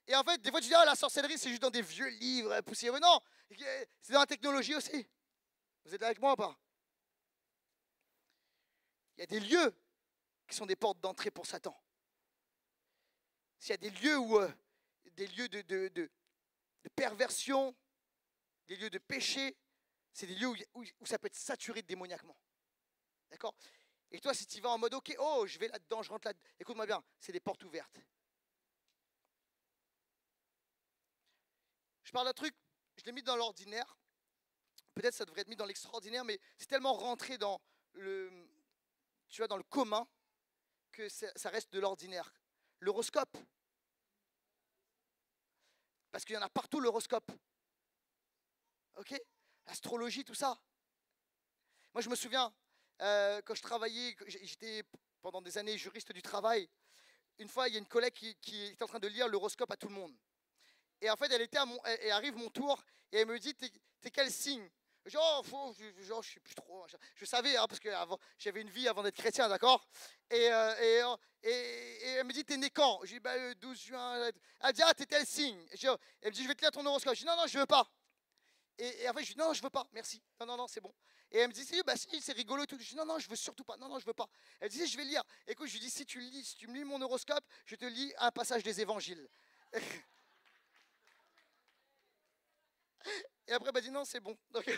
Et en fait, des fois, tu dis, ah, la sorcellerie, c'est juste dans des vieux livres poussiéreux. Non, c'est dans la technologie aussi. Vous êtes là avec moi ou pas? Il y a des lieux qui sont des portes d'entrée pour Satan. S'il y a des lieux où des lieux de perversion, des lieux de péché, c'est des lieux où ça peut être saturé démoniaquement. D'accord? Et toi, si tu vas en mode, ok, oh, je vais là-dedans, je rentre là-dedans, écoute-moi bien, c'est des portes ouvertes. Je parle d'un truc, je l'ai mis dans l'ordinaire, peut-être ça devrait être mis dans l'extraordinaire, mais c'est tellement rentré dans le, tu vois, dans le commun que ça reste de l'ordinaire. L'horoscope. Parce qu'il y en a partout, l'horoscope. Ok? L'astrologie, tout ça. Moi, je me souviens, quand je travaillais, j'étais pendant des années juriste du travail. Une fois, il y a une collègue qui était en train de lire l'horoscope à tout le monde. Et en fait, elle arrive mon tour et elle me dit, t'es quel signe? Genre, je sais plus trop. Je savais, hein, parce que j'avais une vie avant d'être chrétien, d'accord? Et elle me dit, t'es né quand? Je dis, bah, le 12 juin. Elle me dit, ah, t'es tel signe? Elle me dit, je vais te lire ton horoscope. Je dis, non, non, je veux pas. Et en fait, je dis, non, je veux pas, merci. Non, non, non, c'est bon. Et elle me dit, si, bah, si, c'est rigolo et tout. Je dis, non, non, je veux surtout pas. Non, non, je veux pas. Elle me dit, je vais lire. Écoute, je lui dis, si tu me lis mon horoscope, je te lis un passage des évangiles. Et après, elle m'a dit, non, c'est bon. Donc,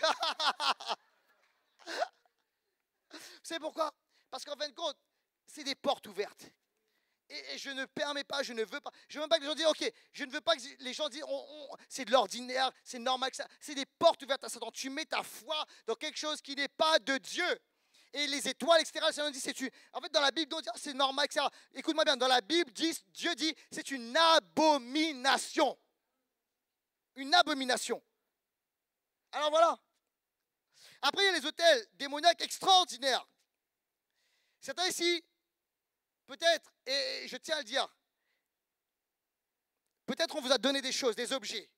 c'est pourquoi? Parce qu'en fin de compte, c'est des portes ouvertes. Et je ne permets pas, je ne veux pas. Je ne veux même pas que les gens disent, ok, je ne veux pas que les gens disent, c'est de l'ordinaire, c'est normal que ça. C'est des portes ouvertes à Satan. Tu mets ta foi dans quelque chose qui n'est pas de Dieu. Et les étoiles, etc., ça dit, en fait, dans la Bible, on dit, c'est normal, etc. Écoute-moi bien, dans la Bible, Dieu dit, c'est une abomination. Une abomination. Alors voilà. Après, il y a les hôtels démoniaques extraordinaires. Certains ici, peut-être, et je tiens à le dire, peut-être on vous a donné des choses, des objets.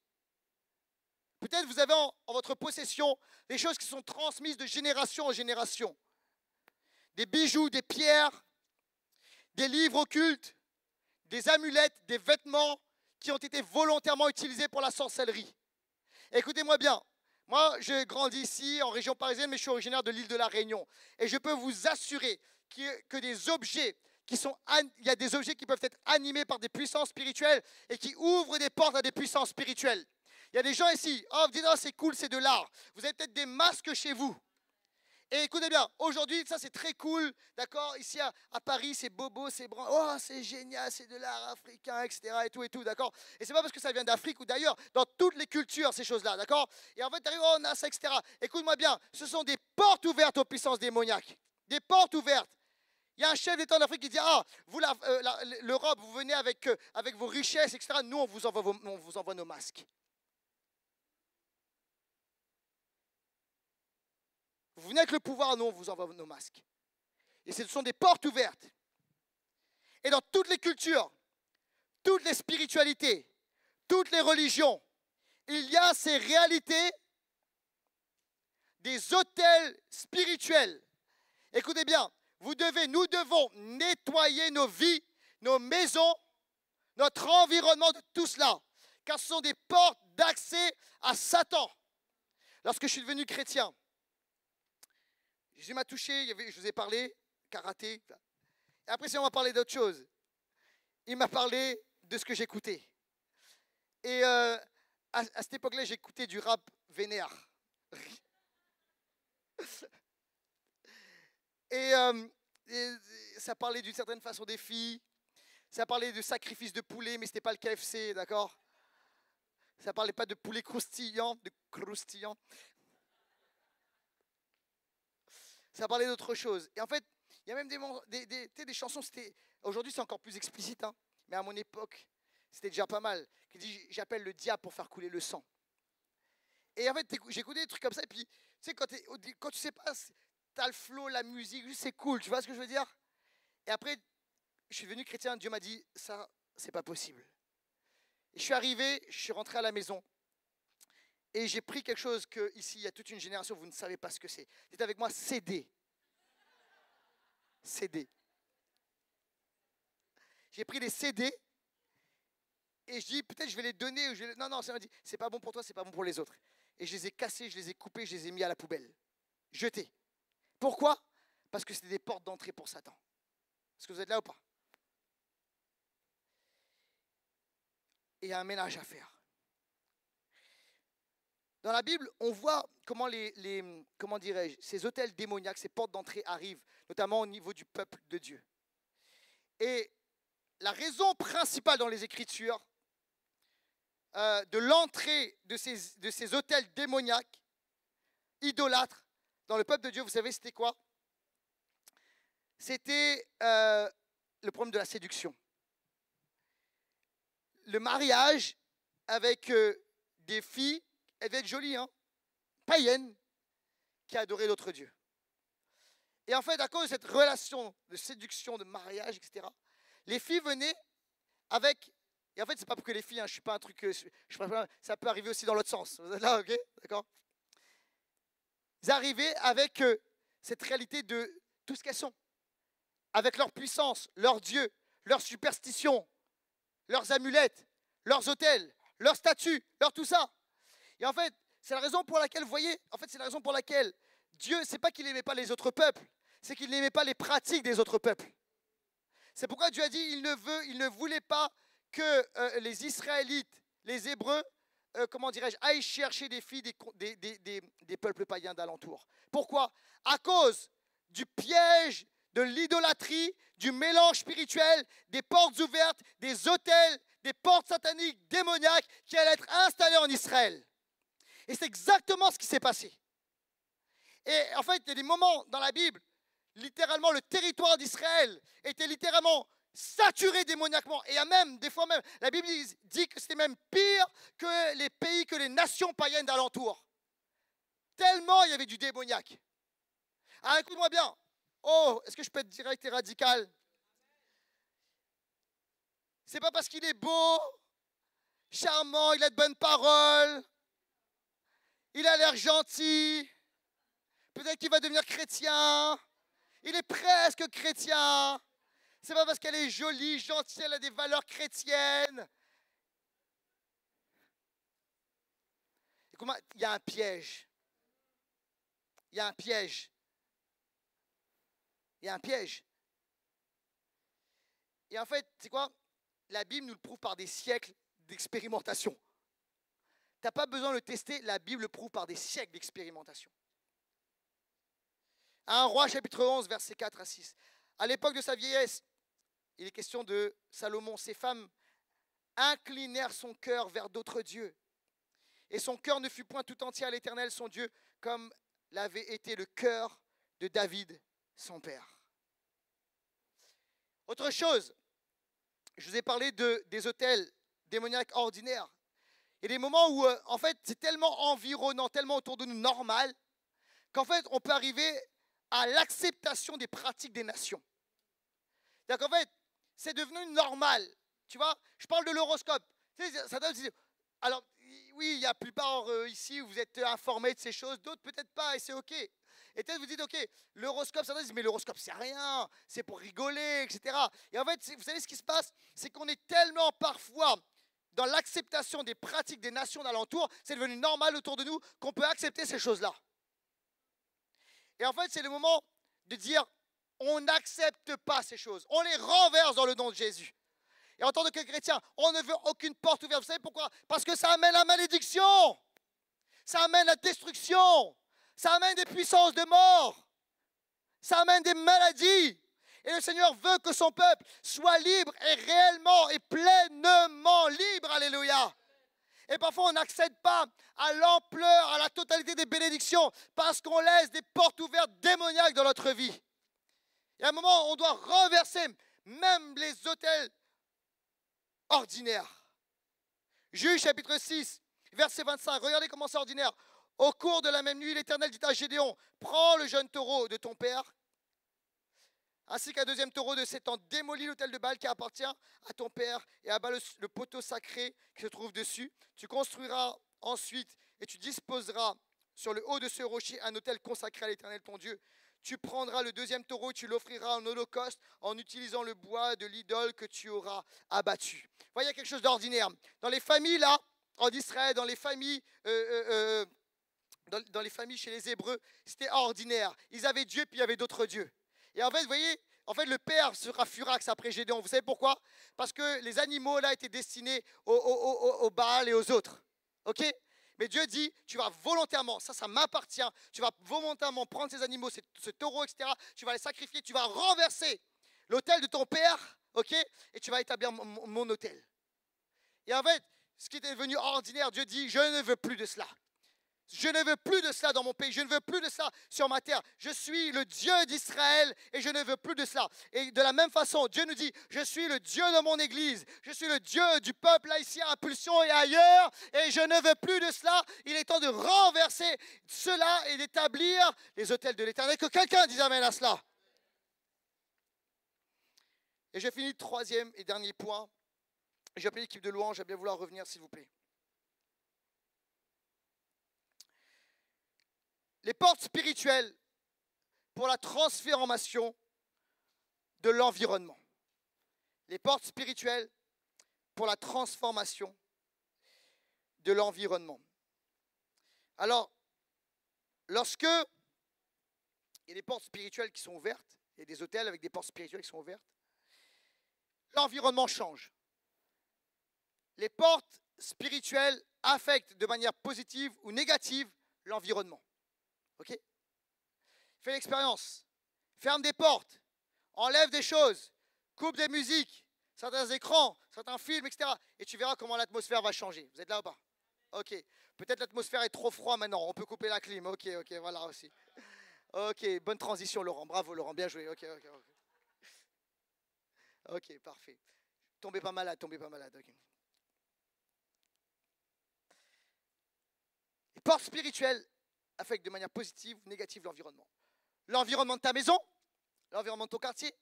Peut-être vous avez en votre possession des choses qui sont transmises de génération en génération. Des bijoux, des pierres, des livres occultes, des amulettes, des vêtements qui ont été volontairement utilisés pour la sorcellerie. Écoutez-moi bien, moi je grandis ici en région parisienne, mais je suis originaire de l'île de la Réunion. Et je peux vous assurer que des objets il y a des objets qui peuvent être animés par des puissances spirituelles et qui ouvrent des portes à des puissances spirituelles. Il y a des gens ici, oh, vous dites, oh, c'est cool, c'est de l'art. Vous avez peut-être des masques chez vous. Et écoutez bien, aujourd'hui, ça c'est très cool, d'accord? Ici à Paris, c'est bobo, c'est brun, oh c'est génial, c'est de l'art africain, etc. et tout, d'accord? Et c'est pas parce que ça vient d'Afrique ou d'ailleurs, dans toutes les cultures, ces choses-là, d'accord? Et en fait, tu arrives, oh on a ça, etc. Écoute-moi bien, ce sont des portes ouvertes aux puissances démoniaques. Des portes ouvertes. Il y a un chef d'État en Afrique qui dit, ah, vous, l'Europe, vous venez avec vos richesses, etc. Nous, on vous envoie nos masques. Vous venez avec le pouvoir, nous, on vous envoie nos masques. Et ce sont des portes ouvertes. Et dans toutes les cultures, toutes les spiritualités, toutes les religions, il y a ces réalités des hôtels spirituels. Écoutez bien, nous devons nettoyer nos vies, nos maisons, notre environnement de tout cela. Car ce sont des portes d'accès à Satan. Lorsque je suis devenu chrétien, Jésus m'a touché, je vous ai parlé, karaté. Et après, si on m'a parlé d'autre chose, il m'a parlé de ce que j'écoutais. Et à cette époque-là, j'écoutais du rap vénère. Et ça parlait d'une certaine façon des filles. Ça parlait de sacrifice de poulet, mais ce n'était pas le KFC, d'accord? Ça parlait pas de poulet croustillant, Ça parlait d'autre chose. Et en fait, il y a même des chansons, aujourd'hui c'est encore plus explicite, hein, mais à mon époque, c'était déjà pas mal. qui dit j'appelle le diable pour faire couler le sang. Et en fait, j'écoutais des trucs comme ça, et puis, tu sais, quand tu sais pas, t'as le flow, la musique, juste c'est cool, tu vois ce que je veux dire? Et après, je suis devenu chrétien, Dieu m'a dit, ça, c'est pas possible. Et je suis arrivé, je suis rentré à la maison, et j'ai pris quelque chose que, ici, il y a toute une génération, vous ne savez pas ce que c'est. Dites avec moi, CD. CD. J'ai pris des CD, et je dis, peut-être je vais les donner, ou non, non, ça m'a dit, c'est pas bon pour toi, c'est pas bon pour les autres. Et je les ai cassés, je les ai coupés, je les ai mis à la poubelle. Jetés. Pourquoi? Parce que c'était des portes d'entrée pour Satan. Est-ce que vous êtes là ou pas? Et il y a un ménage à faire. Dans la Bible, on voit comment comment dirais-je, ces hôtels démoniaques, ces portes d'entrée arrivent, notamment au niveau du peuple de Dieu. Et la raison principale dans les Écritures de l'entrée de ces hôtels démoniaques, idolâtres, dans le peuple de Dieu, vous savez, c'était quoi? C'était le problème de la séduction. Le mariage avec des filles, elles devaient être jolies, hein, païennes, qui adoraient d'autres dieux. Et en fait, à cause de cette relation de séduction, de mariage, etc., les filles venaient avec... Et en fait, c'est pas pour que les filles, hein, je suis pas un truc... ça peut arriver aussi dans l'autre sens. Vous êtes là, ok? D'accord? Ils arrivaient avec cette réalité de tout ce qu'elles sont. Avec leur puissance, leurs dieux, leurs superstitions, leurs amulettes, leurs autels, leurs statues, leur tout ça. Et en fait, c'est la raison pour laquelle, vous voyez, en fait, c'est la raison pour laquelle Dieu, c'est pas qu'il n'aimait pas les autres peuples, c'est qu'il n'aimait pas les pratiques des autres peuples. C'est pourquoi Dieu a dit, il ne voulait pas que les Israélites, les Hébreux, comment dirais-je, aillent chercher des filles des peuples païens d'alentour. Pourquoi? À cause du piège, de l'idolâtrie, du mélange spirituel, des portes ouvertes, des autels, des portes sataniques, démoniaques qui allaient être installées en Israël. Et c'est exactement ce qui s'est passé. Et en fait, il y a des moments dans la Bible, littéralement, le territoire d'Israël était littéralement saturé démoniaquement. Et il y a même, des fois même, la Bible dit que c'était même pire que les pays, que les nations païennes d'alentour. Tellement il y avait du démoniaque. Alors écoute-moi bien. Oh, est-ce que je peux être direct et radical? C'est pas parce qu'il est beau, charmant, il a de bonnes paroles, il a l'air gentil, peut-être qu'il va devenir chrétien, il est presque chrétien. C'est pas parce qu'elle est jolie, gentille, elle a des valeurs chrétiennes. Écoute-moi, il y a un piège. Il y a un piège. Il y a un piège. Et en fait, c'est quoi? La Bible nous le prouve par des siècles d'expérimentation. Tu n'as pas besoin de le tester, la Bible le prouve par des siècles d'expérimentation. 1 Roi chapitre 11, versets 4 à 6. À l'époque de sa vieillesse, il est question de Salomon. Ces femmes inclinèrent son cœur vers d'autres dieux. Et son cœur ne fut point tout entier à l'Éternel, son Dieu, comme l'avait été le cœur de David, son père. Autre chose, je vous ai parlé des autels démoniaques ordinaires. Il y a des moments où, en fait, c'est tellement environnant, tellement autour de nous normal, qu'en fait, on peut arriver à l'acceptation des pratiques des nations. C'est-à-dire qu'en fait, c'est devenu normal. Tu vois, je parle de l'horoscope. Tu sais, ça donne, alors, oui, il y a la plupart ici, vous êtes informés de ces choses, d'autres peut-être pas, et c'est OK. Et peut-être vous dites, OK, l'horoscope, ça dit, mais l'horoscope, c'est rien, c'est pour rigoler, etc. Et en fait, vous savez ce qui se passe? C'est qu'on est tellement parfois dans l'acceptation des pratiques des nations d'alentour, c'est devenu normal autour de nous qu'on peut accepter ces choses-là. Et en fait, c'est le moment de dire, on n'accepte pas ces choses. On les renverse dans le nom de Jésus. Et en tant que chrétien, on ne veut aucune porte ouverte. Vous savez pourquoi? Parce que ça amène la malédiction. Ça amène la destruction. Ça amène des puissances de mort. Ça amène des maladies. Et le Seigneur veut que son peuple soit libre et réellement et pleinement libre. Alléluia. Et parfois, on n'accède pas à l'ampleur, à la totalité des bénédictions parce qu'on laisse des portes ouvertes démoniaques dans notre vie. Et à un moment, on doit renverser même les autels ordinaires. Juge chapitre 6, verset 25. Regardez comment c'est ordinaire. Au cours de la même nuit, l'Éternel dit à Gédéon, prends le jeune taureau de ton père, ainsi qu'un deuxième taureau de 7 ans. Démolis l'autel de Baal qui appartient à ton père et abat le poteau sacré qui se trouve dessus. Tu construiras ensuite et tu disposeras sur le haut de ce rocher un autel consacré à l'Éternel ton Dieu. Tu prendras le deuxième taureau et tu l'offriras en holocauste en utilisant le bois de l'idole que tu auras abattu. Vous voyez, il y a quelque chose d'ordinaire. Dans les familles, là, en Israël, dans les familles dans les familles chez les Hébreux, c'était ordinaire. Ils avaient Dieu, puis il y avait d'autres dieux. Et en fait, vous voyez, le père sera furax après Gédéon. Vous savez pourquoi? Parce que les animaux, là, étaient destinés au Baal et aux autres. OK? Mais Dieu dit, tu vas volontairement, ça m'appartient, tu vas volontairement prendre ces animaux, ce taureau, etc., tu vas les sacrifier, tu vas renverser l'autel de ton père, OK? Et tu vas établir mon autel. Et en fait, ce qui était devenu ordinaire, Dieu dit, je ne veux plus de cela. Je ne veux plus de cela dans mon pays, je ne veux plus de cela sur ma terre. Je suis le Dieu d'Israël et je ne veux plus de cela. Et de la même façon, Dieu nous dit, je suis le Dieu de mon église, je suis le Dieu du peuple haïtien à Impulsion et ailleurs, et je ne veux plus de cela. Il est temps de renverser cela et d'établir les autels de l'Éternel. Que quelqu'un dise amen à cela. Et je finis, troisième et dernier point. J'ai appelé l'équipe de louange, j'aimerais bien vouloir revenir s'il vous plaît. Les portes spirituelles pour la transformation de l'environnement. Les portes spirituelles pour la transformation de l'environnement. Alors, lorsque il y a des portes spirituelles qui sont ouvertes, il y a des hôtels avec des portes spirituelles qui sont ouvertes, l'environnement change. Les portes spirituelles affectent de manière positive ou négative l'environnement. OK? Fais l'expérience. Ferme des portes. Enlève des choses. Coupe des musiques. Certains écrans, certains films, etc. Et tu verras comment l'atmosphère va changer. Vous êtes là ou pas? OK. Peut-être l'atmosphère est trop froide maintenant. On peut couper la clim. OK, voilà aussi. OK, bonne transition, Laurent. Bravo, Laurent. Bien joué. OK. OK, parfait. Tombez pas malade. OK. Les portes spirituelles affectent de manière positive ou négative l'environnement. L'environnement de ta maison, l'environnement de ton quartier,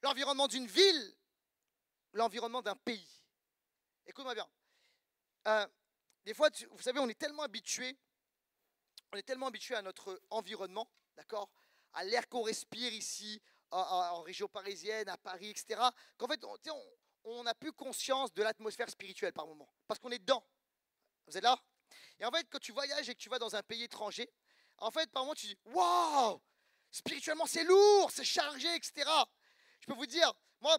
l'environnement d'une ville, l'environnement d'un pays. Écoute-moi bien. Des fois, vous savez, on est tellement habitué à notre environnement, d'accord, à l'air qu'on respire ici, en région parisienne, à Paris, etc., qu'en fait, on n'a plus conscience de l'atmosphère spirituelle par moment, parce qu'on est dedans. Vous êtes là? Et en fait, quand tu voyages et que tu vas dans un pays étranger, en fait, par moment, tu dis, waouh, spirituellement, c'est lourd, c'est chargé, etc. Je peux vous dire, moi,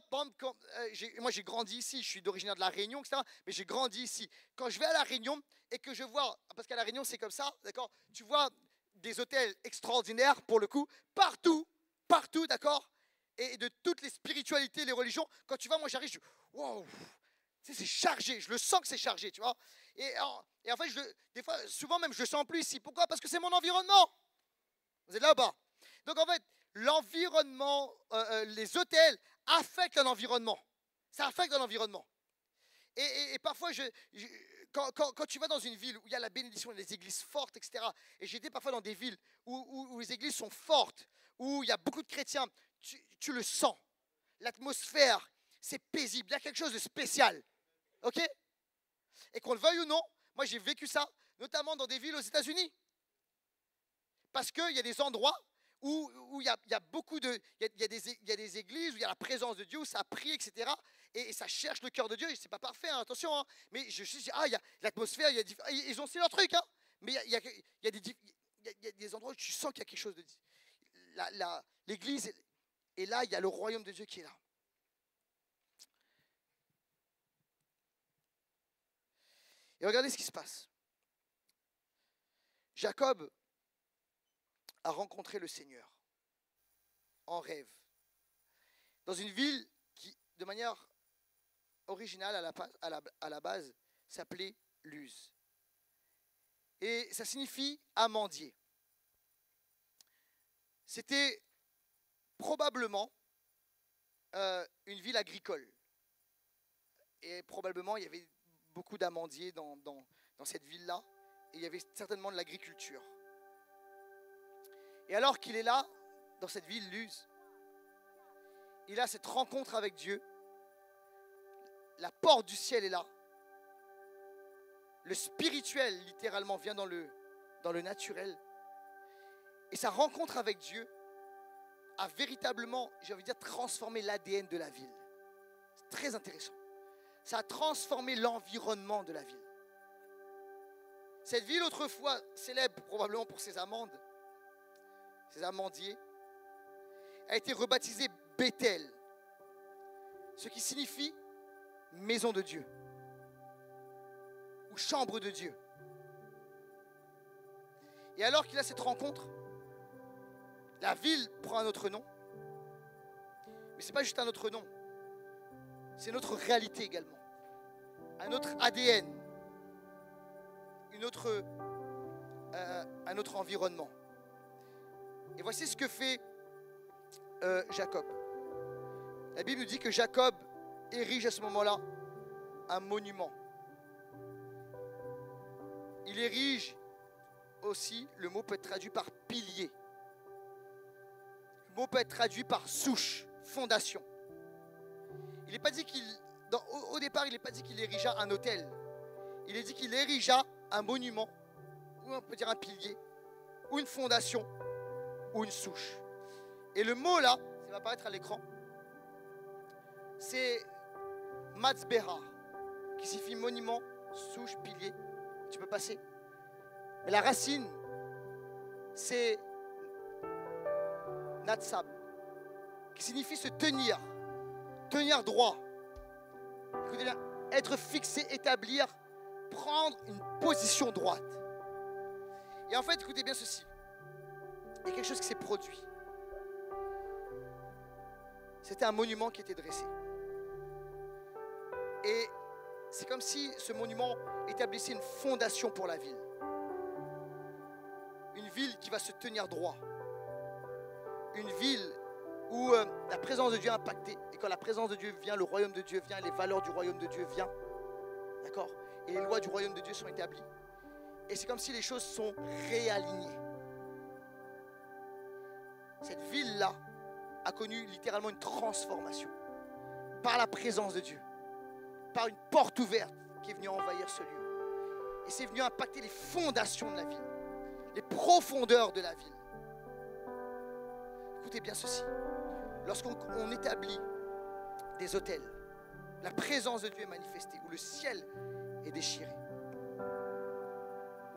j'ai grandi ici, je suis d'origine de La Réunion, etc. Mais j'ai grandi ici. Quand je vais à La Réunion et que je vois, parce qu'à La Réunion, c'est comme ça, d'accord, tu vois des hôtels extraordinaires, pour le coup, partout, d'accord, et de toutes les spiritualités, les religions. Quand tu vois, moi, j'arrive, je dis, waouh, c'est chargé, je le sens que c'est chargé, tu vois. Et en fait, des fois, souvent même, je le sens plus ici. Pourquoi? Parce que c'est mon environnement. Vous êtes là ou pas? Donc en fait, l'environnement, les hôtels affectent l'environnement. Ça affecte l'environnement. Et parfois, quand tu vas dans une ville où il y a la bénédiction, des églises fortes, etc., et j'ai été parfois dans des villes où les églises sont fortes, où il y a beaucoup de chrétiens, tu le sens. L'atmosphère, c'est paisible, il y a quelque chose de spécial. OK? Et qu'on le veuille ou non, moi j'ai vécu ça, notamment dans des villes aux États-Unis. Parce qu'il y a des endroits où il y a beaucoup de. Il y a des églises où il y a la présence de Dieu, où ça prie, etc. Et ça cherche le cœur de Dieu. Et c'est pas parfait, hein, attention. Hein, mais je suis dit, il y a l'atmosphère, ils ont aussi leur truc. Hein, mais il y a des endroits où tu sens qu'il y a quelque chose de. L'église, et là, il y a le royaume de Dieu qui est là. Et regardez ce qui se passe. Jacob a rencontré le Seigneur en rêve dans une ville qui, de manière originale à la base, s'appelait Luz. Et ça signifie amandier. C'était probablement une ville agricole. Et probablement, il y avait beaucoup d'amandiers dans cette ville-là. Et il y avait certainement de l'agriculture. Et alors qu'il est là, dans cette ville, Luz, il a cette rencontre avec Dieu. La porte du ciel est là. Le spirituel, littéralement, vient dans le naturel. Et sa rencontre avec Dieu a véritablement, j'ai envie de dire, transformé l'ADN de la ville. C'est très intéressant. Ça a transformé l'environnement de la ville. Cette ville, autrefois célèbre probablement pour ses amandes, ses amandiers, a été rebaptisée Bethel, ce qui signifie maison de Dieu ou chambre de Dieu. Et alors qu'il a cette rencontre, la ville prend un autre nom. Mais ce n'est pas juste un autre nom. C'est notre réalité également. Un autre ADN. Un autre environnement. Et voici ce que fait Jacob. La Bible nous dit que Jacob érige à ce moment-là un monument. Il érige aussi, le mot peut être traduit par pilier. Le mot peut être traduit par souche, fondation. Il n'est pas dit au départ, il n'est pas dit qu'il érigea un autel. Il est dit qu'il érigea un monument, ou on peut dire un pilier, ou une fondation, ou une souche. Et le mot là, ça va apparaître à l'écran, c'est Matzbera, qui signifie monument, souche, pilier. Tu peux passer. Mais la racine, c'est Natsab, qui signifie se tenir, tenir droit. Écoutez bien, être fixé, établir, prendre une position droite. Et en fait, écoutez bien ceci. Il y a quelque chose qui s'est produit. C'était un monument qui était dressé. Et c'est comme si ce monument établissait une fondation pour la ville. Une ville qui va se tenir droit. Une ville où la présence de Dieu est impactée. Et quand la présence de Dieu vient, le royaume de Dieu vient, les valeurs du royaume de Dieu viennent. D'accord? Et les lois du royaume de Dieu sont établies. Et c'est comme si les choses sont réalignées. Cette ville-là a connu littéralement une transformation. Par la présence de Dieu. Par une porte ouverte qui est venue envahir ce lieu. Et c'est venu impacter les fondations de la ville. Les profondeurs de la ville. Écoutez bien ceci. Lorsqu'on établit des autels, la présence de Dieu est manifestée, où le ciel est déchiré,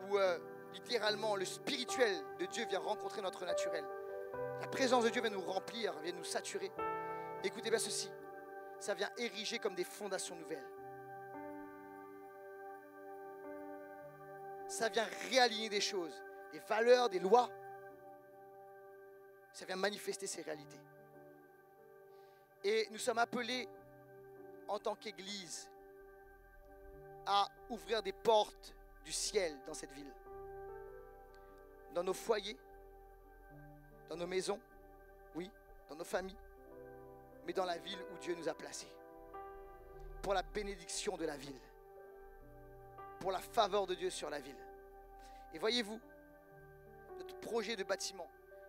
où littéralement le spirituel de Dieu vient rencontrer notre naturel. La présence de Dieu vient nous remplir, vient nous saturer. Écoutez bien ceci, ça vient ériger comme des fondations nouvelles. Ça vient réaligner des choses, des valeurs, des lois. Ça vient manifester ces réalités. Et nous sommes appelés en tant qu'Église à ouvrir des portes du ciel dans cette ville. Dans nos foyers, dans nos maisons, oui, dans nos familles, mais dans la ville où Dieu nous a placés. Pour la bénédiction de la ville. Pour la faveur de Dieu sur la ville. Et voyez-vous, notre projet de bâtiment,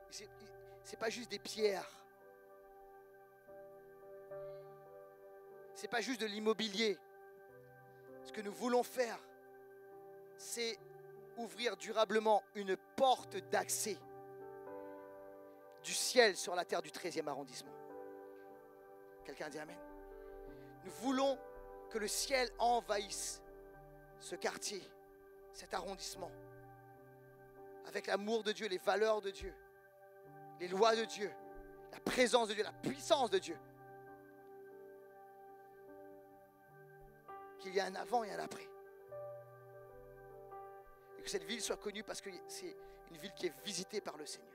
c'est pas juste des pierres. C'est pas juste de l'immobilier. Ce que nous voulons faire, c'est ouvrir durablement une porte d'accès du ciel sur la terre du 13e arrondissement. Quelqu'un dit Amen. Nous voulons que le ciel envahisse ce quartier, cet arrondissement, avec l'amour de Dieu, les valeurs de Dieu, les lois de Dieu, la présence de Dieu, la puissance de Dieu. Qu'il y a un avant et un après. Et que cette ville soit connue parce que c'est une ville qui est visitée par le Seigneur.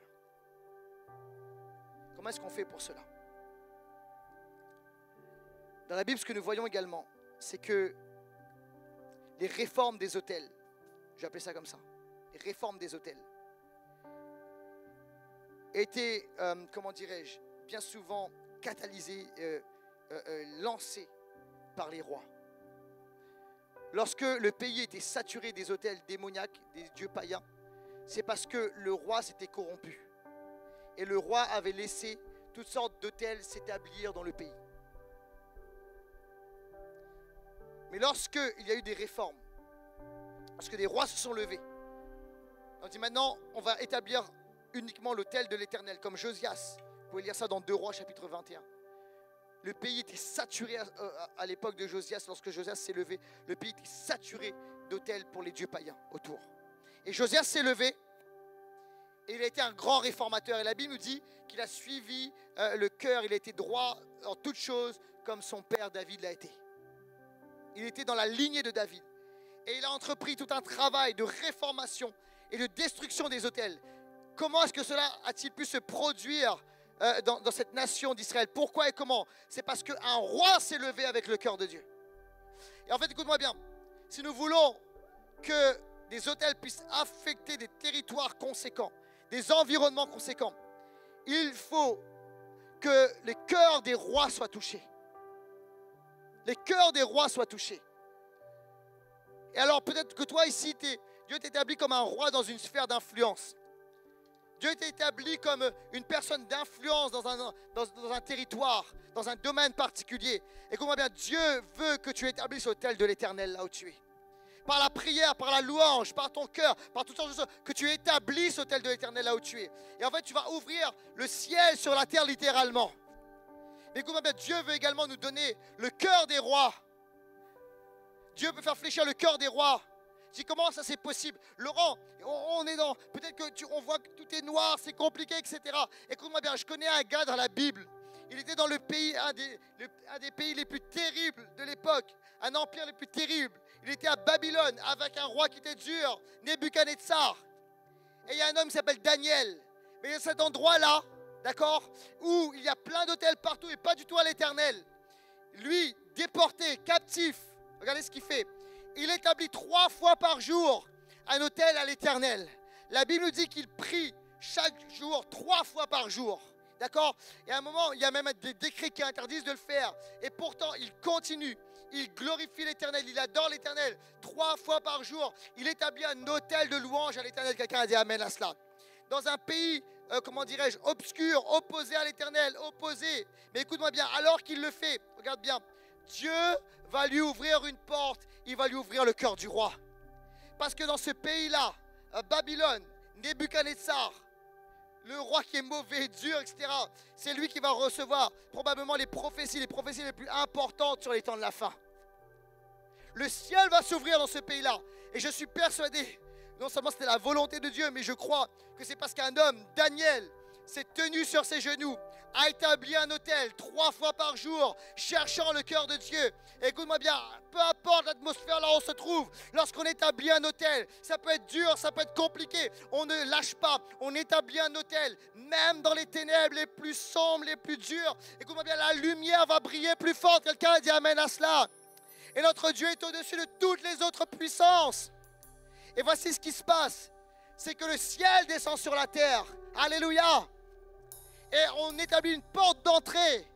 Comment est-ce qu'on fait pour cela? Dans la Bible, ce que nous voyons également, c'est que les réformes des autels, je vais appeler ça comme ça, les réformes des autels, étaient, comment dirais-je, bien souvent catalysées, lancées par les rois. lorsque le pays était saturé des autels démoniaques, des dieux païens, c'est parce que le roi s'était corrompu. Et le roi avait laissé toutes sortes d'autels s'établir dans le pays. Mais lorsqu'il y a eu des réformes, lorsque des rois se sont levés, on dit maintenant on va établir uniquement l'autel de l'Éternel, comme Josias. Vous pouvez lire ça dans 2 Rois chapitre 21. Le pays était saturé à l'époque de Josias, lorsque Josias s'est levé, le pays était saturé d'autels pour les dieux païens autour. Et Josias s'est levé, et il a été un grand réformateur. Et la Bible nous dit qu'il a suivi le cœur, il a été droit en toutes choses, comme son père David l'a été. Il était dans la lignée de David. Et il a entrepris tout un travail de réformation et de destruction des autels. Comment est-ce que cela a-t-il pu se produire dans cette nation d'Israël? Pourquoi et comment? C'est parce qu'un roi s'est levé avec le cœur de Dieu. Et en fait, écoute-moi bien, si nous voulons que des autels puissent affecter des territoires conséquents, des environnements conséquents, il faut que les cœurs des rois soient touchés. Les cœurs des rois soient touchés. Et alors peut-être que toi ici, Dieu t'établit comme un roi dans une sphère d'influence. Dieu t'établit comme une personne d'influence dans un territoire, dans un domaine particulier. Écoute-moi bien, Dieu veut que tu établisses l'autel de l'Éternel là où tu es. Par la prière, par la louange, par ton cœur, par toutes sortes de choses, que tu établisses l'autel de l'Éternel là où tu es. Et en fait, tu vas ouvrir le ciel sur la terre littéralement. Mais écoute-moi bien, Dieu veut également nous donner le cœur des rois. Dieu peut faire fléchir le cœur des rois. Je dis, comment ça c'est possible? Laurent, on est dans, peut-être que on voit que tout est noir, c'est compliqué, etc. Écoute-moi bien, je connais un gars dans la Bible. Il était dans le pays, un des pays les plus terribles de l'époque, un empire les plus terribles. Il était à Babylone avec un roi qui était dur, Nebuchadnezzar. Et il y a un homme qui s'appelle Daniel. Mais il y a cet endroit-là, d'accord, où il y a plein d'autels partout et pas du tout à l'Éternel. Lui, déporté, captif, regardez ce qu'il fait. Il établit 3 fois par jour un autel à l'Éternel. La Bible nous dit qu'il prie chaque jour, 3 fois par jour. D'accord? Et à un moment, il y a même des décrets qui interdisent de le faire. Et pourtant, il continue. Il glorifie l'Éternel, il adore l'Éternel. 3 fois par jour, il établit un autel de louange à l'Éternel. Quelqu'un a dit amen à cela. Dans un pays, comment dirais-je, obscur, opposé à l'Éternel, opposé. Mais écoute-moi bien, alors qu'il le fait, regarde bien, Dieu va lui ouvrir une porte, il va lui ouvrir le cœur du roi. Parce que dans ce pays-là, Babylone, Nebuchadnezzar, le roi qui est mauvais, dur, etc., c'est lui qui va recevoir probablement les prophéties les plus importantes sur les temps de la fin. Le ciel va s'ouvrir dans ce pays-là. Et je suis persuadé, non seulement c'était la volonté de Dieu, mais je crois que c'est parce qu'un homme, Daniel, s'est tenu sur ses genoux, a établi un autel 3 fois par jour, cherchant le cœur de Dieu. Écoute-moi bien, peu importe l'atmosphère là où on se trouve, lorsqu'on établit un autel, ça peut être dur, ça peut être compliqué, on ne lâche pas, on établit un autel, même dans les ténèbres les plus sombres, les plus dures. Écoute-moi bien, la lumière va briller plus fort. Quelqu'un a dit amen à cela. Et notre Dieu est au-dessus de toutes les autres puissances. Et voici ce qui se passe, c'est que le ciel descend sur la terre. Alléluia. Et on établit une porte d'entrée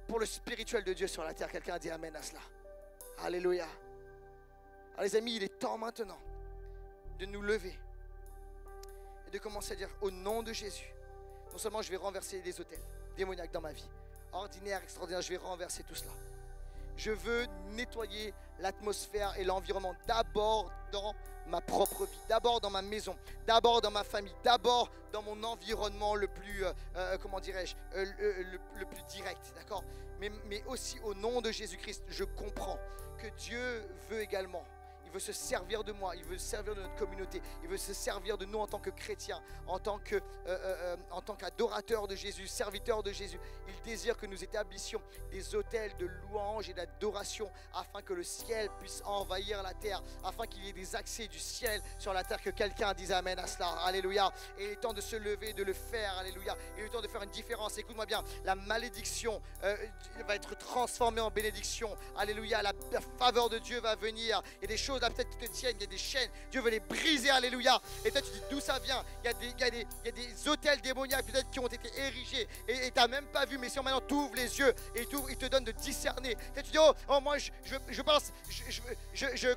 pour le spirituel de Dieu sur la terre. Quelqu'un a dit amen à cela. Alléluia. Alors les amis, il est temps maintenant de nous lever et de commencer à dire au nom de Jésus, non seulement je vais renverser des autels démoniaques dans ma vie, ordinaire, extraordinaire, je vais renverser tout cela. Je veux nettoyer l'atmosphère et l'environnement d'abord dans ma propre vie, d'abord dans ma maison, d'abord dans ma famille, d'abord dans mon environnement le plus, comment dirais-je, le plus direct, d'accord? Mais aussi au nom de Jésus-Christ, je comprends que Dieu veut également. Il veut se servir de moi, il veut se servir de notre communauté, il veut se servir de nous en tant que chrétiens, en tant qu'adorateurs de Jésus, serviteurs de Jésus. Il désire que nous établissions des autels de louange et d'adoration afin que le ciel puisse envahir la terre, afin qu'il y ait des accès du ciel sur la terre, que quelqu'un dise amen à cela. Alléluia. Et il est temps de se lever, de le faire. Alléluia. Il est temps de faire une différence. Écoute-moi bien, la malédiction va être transformée en bénédiction. Alléluia. La faveur de Dieu va venir et des choses choses là peut-être qui te tiennent, il y a des chaînes, Dieu veut les briser, alléluia. Et toi tu dis d'où ça vient, il y a des hôtels démoniaques peut-être qui ont été érigés et tu n'as même pas vu, mais si maintenant tu ouvres les yeux et il te donne de discerner. Et tu dis oh moi je pense,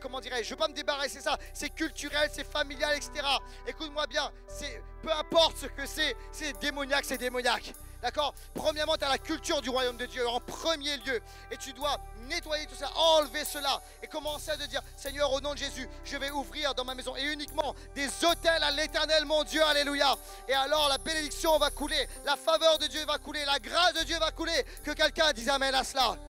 comment dirais-je, je veux pas me débarrasser de ça, c'est culturel, c'est familial, etc. Écoute-moi bien, peu importe ce que c'est démoniaque, c'est démoniaque. D'accord? Premièrement, tu as la culture du royaume de Dieu en premier lieu. Et tu dois nettoyer tout ça, enlever cela et commencer à te dire, Seigneur, au nom de Jésus, je vais ouvrir dans ma maison et uniquement des autels à l'Éternel, mon Dieu, alléluia. Et alors la bénédiction va couler, la faveur de Dieu va couler, la grâce de Dieu va couler. Que quelqu'un dise amen à cela.